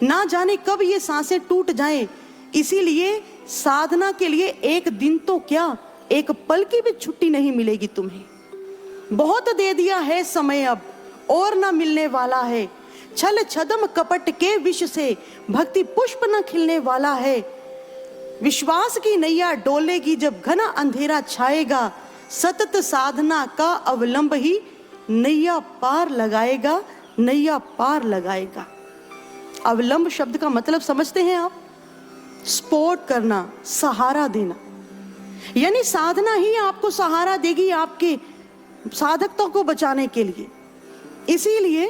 ना जाने कब ये सांसें टूट जाएं। इसीलिए साधना के लिए एक दिन तो क्या, एक पल की भी छुट्टी नहीं मिलेगी तुम्हें। बहुत दे दिया है समय, अब और ना मिलने वाला है। छल छदम कपट के विष से भक्ति पुष्प न खिलने वाला है। विश्वास की नैया डोलेगी जब घना अंधेरा छाएगा। सतत साधना का अवलंब ही नैया पार लगाएगा, नैया पार लगाएगा। अवलंब शब्द का मतलब समझते हैं आप? सपोर्ट करना, सहारा देना। यानी साधना ही आपको सहारा देगी आपके साधकता को बचाने के लिए। इसीलिए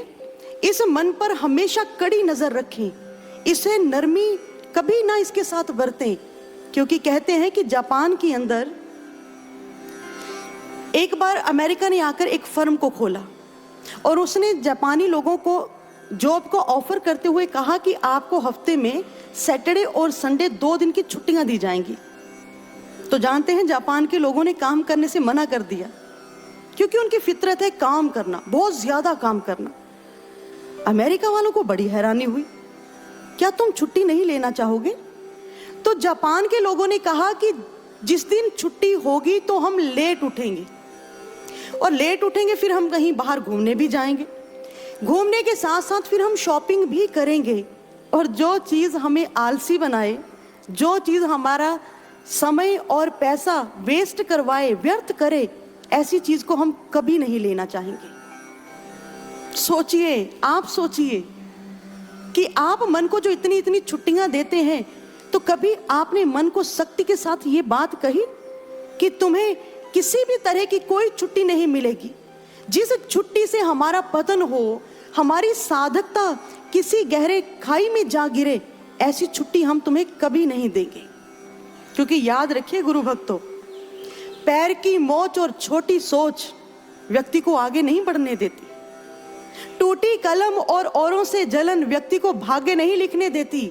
इस मन पर हमेशा कड़ी नजर रखें, इसे नरमी कभी ना इसके साथ बरतें, क्योंकि कहते हैं कि जापान के अंदर एक बार अमेरिका ने आकर एक फर्म को खोला और उसने जापानी लोगों को जॉब को ऑफर करते हुए कहा कि आपको हफ्ते में सैटरडे और संडे 2 दिन की छुट्टियां दी जाएंगी। तो जानते हैं जापान के लोगों ने काम करने से मना कर दिया, क्योंकि उनकी फितरत है काम करना, बहुत ज्यादा काम करना। अमेरिका वालों को बड़ी हैरानी हुई, क्या तुम छुट्टी नहीं लेना चाहोगे? तो जापान के लोगों ने कहा कि जिस दिन छुट्टी होगी तो हम लेट उठेंगे, और लेट उठेंगे फिर हम कहीं बाहर घूमने भी जाएंगे, घूमने के साथ साथ फिर हम शॉपिंग भी करेंगे, और जो चीज हमें आलसी बनाए, जो चीज हमारा समय और पैसा वेस्ट करवाए, व्यर्थ करे, ऐसी चीज को हम कभी नहीं लेना चाहेंगे। सोचिए, आप सोचिए कि आप मन को जो इतनी इतनी छुट्टियां देते हैं, तो कभी आपने मन को सख्ती के साथ ये बात कही कि तुम्हें किसी भी तरह की कोई छुट्टी नहीं मिलेगी? जिस छुट्टी से हमारा पतन हो, हमारी साधकता किसी गहरे खाई में जा गिरे, ऐसी छुट्टी हम तुम्हें कभी नहीं देंगे। क्योंकि याद रखिए गुरु भक्तों, पैर की मोच और छोटी सोच व्यक्ति को आगे नहीं बढ़ने देती। टूटी कलम और औरों से जलन व्यक्ति को भाग्य नहीं लिखने देती।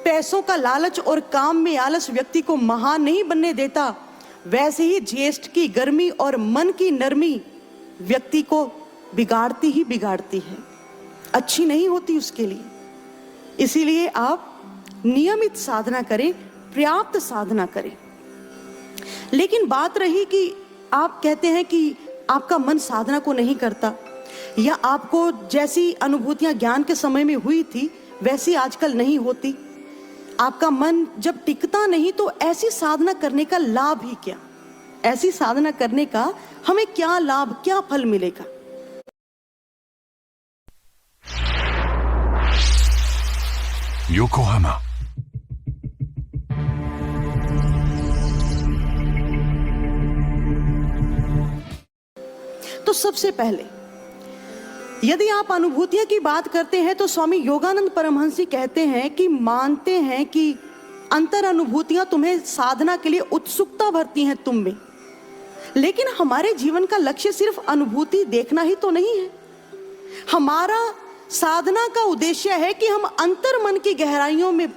पैसों का लालच और काम में आलस व्यक्ति को महान नहीं बनने देता। वैसे ही ज्येष्ठ की गर्मी और मन की नरमी व्यक्ति को बिगाड़ती ही बिगाड़ती है, अच्छी नहीं होती उसके लिए। इसीलिए आप नियमित साधना करें, पर्याप्त साधना करें। लेकिन बात रही कि आप कहते हैं कि आपका मन साधना को नहीं करता, या आपको जैसी अनुभूतियां ज्ञान के समय में हुई थी वैसी आजकल नहीं होती, आपका मन जब टिकता नहीं, तो ऐसी साधना करने का लाभ ही क्या? ऐसी साधना करने का हमें क्या लाभ, क्या फल मिलेगा? योकोहामा। तो सबसे पहले यदि आप अनुभूतियों की बात करते हैं तो स्वामी योगानंद परमहंस जी कहते हैं कि मानते हैं कि अंतर अनुभूतियां तुम्हें साधना के लिए उत्सुकता भरती हैं तुम में, लेकिन हमारे जीवन का लक्ष्य सिर्फ अनुभूति देखना ही तो नहीं है। हमारा साधना का उद्देश्य है कि हम अंतर मन की गहराइयों में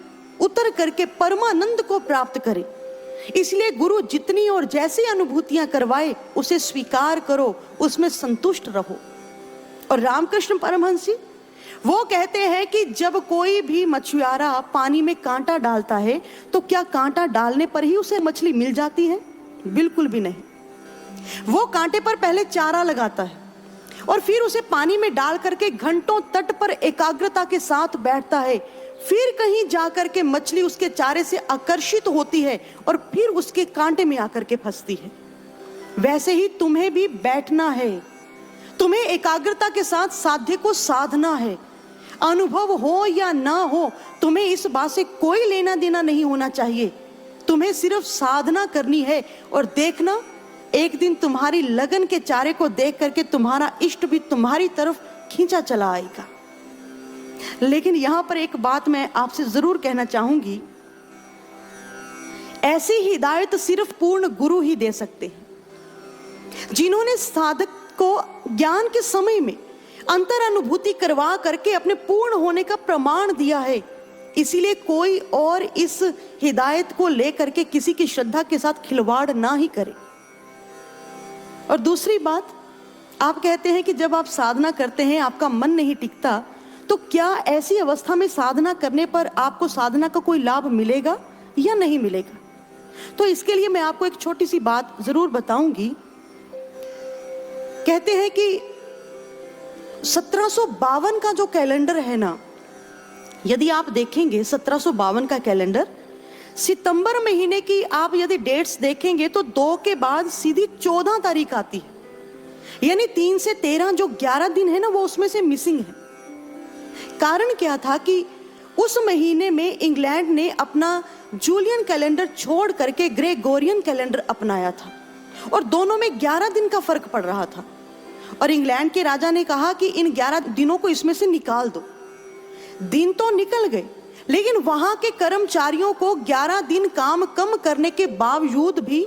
उतर करके परमानंद को प्राप्त करें। इसलिए गुरु जितनी और जैसी अनुभूतियां करवाए उसे स्वीकार करो, उसमें संतुष्ट रहो। और रामकृष्ण परमहंस जी वो कहते हैं कि जब कोई भी मछुआरा पानी में कांटा डालता है तो क्या कांटा डालने पर ही उसे मछली मिल जाती है? बिल्कुल भी नहीं। वो कांटे पर पहले चारा लगाता है और फिर उसे पानी में डाल करके घंटों तट पर एकाग्रता के साथ बैठता है। फिर कहीं जाकर के मछली उसके चारे से आकर्षित होती है और फिर उसके कांटे में आकर के फंसती है। वैसे ही तुम्हें भी बैठना है, तुम्हें एकाग्रता के साथ साध्य को साधना है। अनुभव हो या ना हो, तुम्हें इस बात से कोई लेना देना नहीं होना चाहिए। तुम्हें सिर्फ साधना करनी है और देखना एक दिन तुम्हारी लगन के चारे को देख करके तुम्हारा इष्ट भी तुम्हारी तरफ खींचा चला आएगा। लेकिन यहां पर एक बात मैं आपसे जरूर कहना चाहूंगी, ऐसी हिदायत सिर्फ पूर्ण गुरु ही दे सकते हैं, जिन्होंने साधक को ज्ञान के समय में अंतर अनुभूति करवा करके अपने पूर्ण होने का प्रमाण दिया है। इसीलिए कोई और इस हिदायत को लेकर के किसी की श्रद्धा के साथ खिलवाड़ ना ही करे। और दूसरी बात, आप कहते हैं कि जब आप साधना करते हैं आपका मन नहीं टिकता, तो क्या ऐसी अवस्था में साधना करने पर आपको साधना का कोई लाभ मिलेगा या नहीं मिलेगा? तो इसके लिए मैं आपको एक छोटी सी बात जरूर बताऊंगी। कहते हैं कि 1752 का जो कैलेंडर है ना, यदि आप देखेंगे 1752 का कैलेंडर, सितंबर महीने की आप यदि डेट्स देखेंगे तो 2 के बाद सीधी 14 तारीख आती है, यानी 3 से 13 जो 11 दिन है ना, वो उसमें से मिसिंग है। कारण क्या था कि उस महीने में इंग्लैंड ने अपना जूलियन कैलेंडर छोड़ करके ग्रेगोरियन कैलेंडर अपनाया था और दोनों में 11 दिन का फर्क पड़ रहा था। और इंग्लैंड के राजा ने कहा कि इन 11 दिनों को इसमें से निकाल दो। दिन तो निकल गए, लेकिन वहां के कर्मचारियों को 11 दिन काम कम करने के बावजूद भी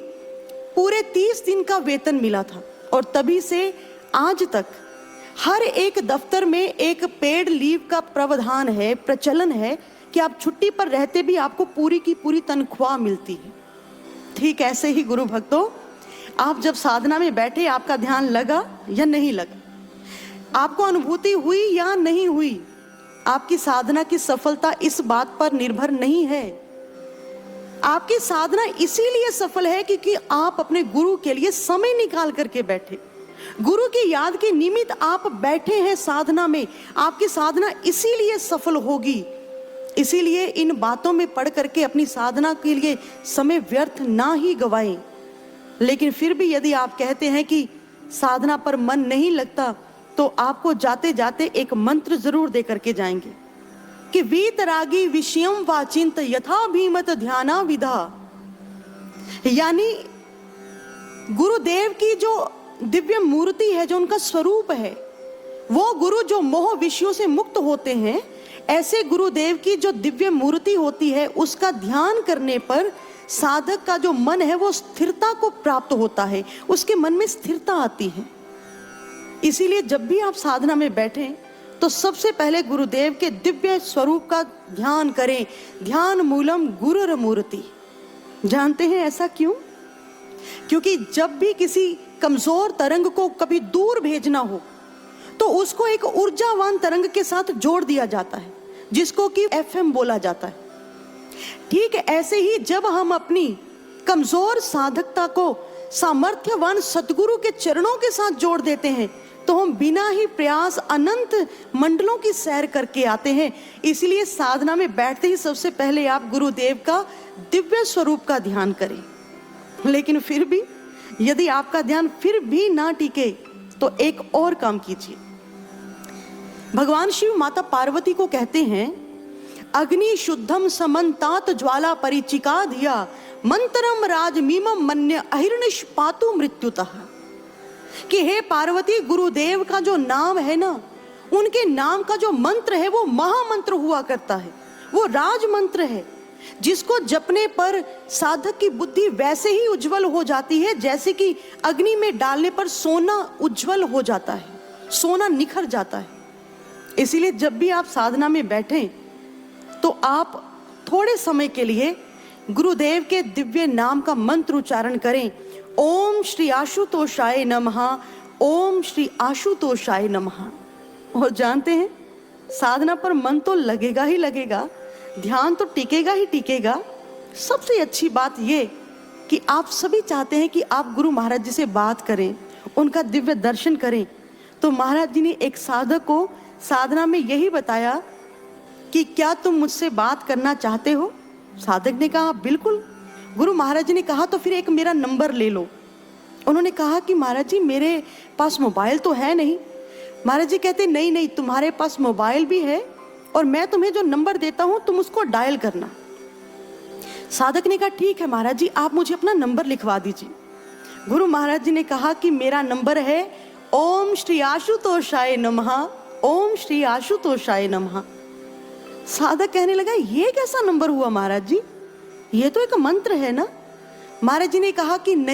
पूरे 30 दिन का वेतन मिला था। और तभी से आज तक हर एक दफ्तर में एक पेड लीव का प्रावधान है, प्रचलन है कि आप छुट्टी पर रहते भी आपको पूरी की पूरी तनख्वाह मिलती है। ठीक ऐसे ही गुरु भक्तों, आप जब साधना में बैठे आपका ध्यान लगा या नहीं लगा, आपको अनुभूति हुई या नहीं हुई, आपकी साधना की सफलता इस बात पर निर्भर नहीं है। आपकी साधना इसीलिए सफल है क्योंकि आप अपने गुरु के लिए समय निकाल करके बैठे, गुरु की याद के निमित्त आप बैठे हैं साधना में। आपकी साधना इसीलिए सफल होगी। इसीलिए इन बातों में पढ़ करके अपनी साधना के लिए समय व्यर्थ ना ही गवाएं। लेकिन फिर भी यदि आप कहते हैं कि साधना पर मन नहीं लगता, तो आपको जाते जाते एक मंत्र जरूर दे करके जाएंगे कि वीतरागी विषयम वाचिंत यथा भीमत ध्याना विधा। यानी गुरुदेव की जो दिव्य मूर्ति है, जो उनका स्वरूप है, वो गुरु जो मोह विषयों से मुक्त होते हैं, ऐसे गुरुदेव की जो दिव्य मूर्ति होती है, उसका ध्यान करने पर साधक का जो मन है वो स्थिरता को प्राप्त होता है, उसके मन में स्थिरता आती है। इसीलिए जब भी आप साधना में बैठें तो सबसे पहले गुरुदेव के दिव्य स्वरूप का ध्यान करें। ध्यान मूलम गुरुर मूर्ति। जानते हैं ऐसा क्यों? क्योंकि जब भी किसी कमजोर तरंग को कभी दूर भेजना हो तो उसको एक ऊर्जावान तरंग के साथ जोड़ दिया जाता है, जिसको कि FM बोला जाता है। ठीक ऐसे ही जब हम अपनी कमजोर साधकता को सामर्थ्यवान सतगुरु के चरणों के साथ जोड़ देते हैं तो हम बिना ही प्रयास अनंत मंडलों की सैर करके आते हैं। इसलिए साधना में बैठते ही सबसे पहले आप गुरुदेव का दिव्य स्वरूप का ध्यान करें। लेकिन फिर भी यदि आपका ध्यान फिर भी ना टिके तो एक और काम कीजिए। भगवान शिव माता पार्वती को कहते हैं, अग्नि शुद्धम समन्तात ज्वाला परिचिका धिया मंत्रम राजमीमम मन्य अहिर्निश पातु मृत्युतः। कि हे पार्वती, गुरुदेव का जो नाम है ना, उनके नाम का जो मंत्र है वो महामंत्र हुआ करता है, वो राज मंत्र है, जिसको जपने पर साधक की बुद्धि वैसे ही उज्जवल हो जाती है जैसे कि अग्नि में डालने पर सोना उज्जवल हो जाता है, सोना निखर जाता है। इसीलिए जब भी आप साधना में बैठें तो आप थोड़े समय के लिए गुरुदेव के दिव्य नाम का मंत्र उच्चारण करें। ओम श्री आशुतोषाय नमः, ओम श्री आशुतोषाय नमः। और जानते हैं, साधना पर मन तो लगेगा ही लगेगा, ध्यान तो टिकेगा ही टिकेगा। सबसे अच्छी बात ये कि आप सभी चाहते हैं कि आप गुरु महाराज जी से बात करें, उनका दिव्य दर्शन करें। तो महाराज जी ने एक साधक को साधना में यही बताया कि क्या तुम मुझसे बात करना चाहते हो? साधक ने कहा बिल्कुल। गुरु महाराज जी ने कहा तो फिर एक मेरा नंबर ले लो। उन्होंने कहा कि महाराज जी मेरे पास मोबाइल तो है नहीं। महाराज जी कहते नहीं नहीं, तुम्हारे पास मोबाइल भी है और मैं तुम्हें जो नंबर देता हूं तुम उसको डायल करना। साधक ने कहा ठीक है महाराज जी, आप मुझे अपना नंबर लिखवा दीजिए। गुरु महाराज जी ने कहा कि मेरा नंबर है ओम श्री आशुतोषाय नमः, ओम श्री आशुतोषाय नमः। साधक कहने लगा ये कैसा नंबर हुआ महाराज जी, ये तो एक मंत्र है ना। महाराज जी ने कहा कि नहीं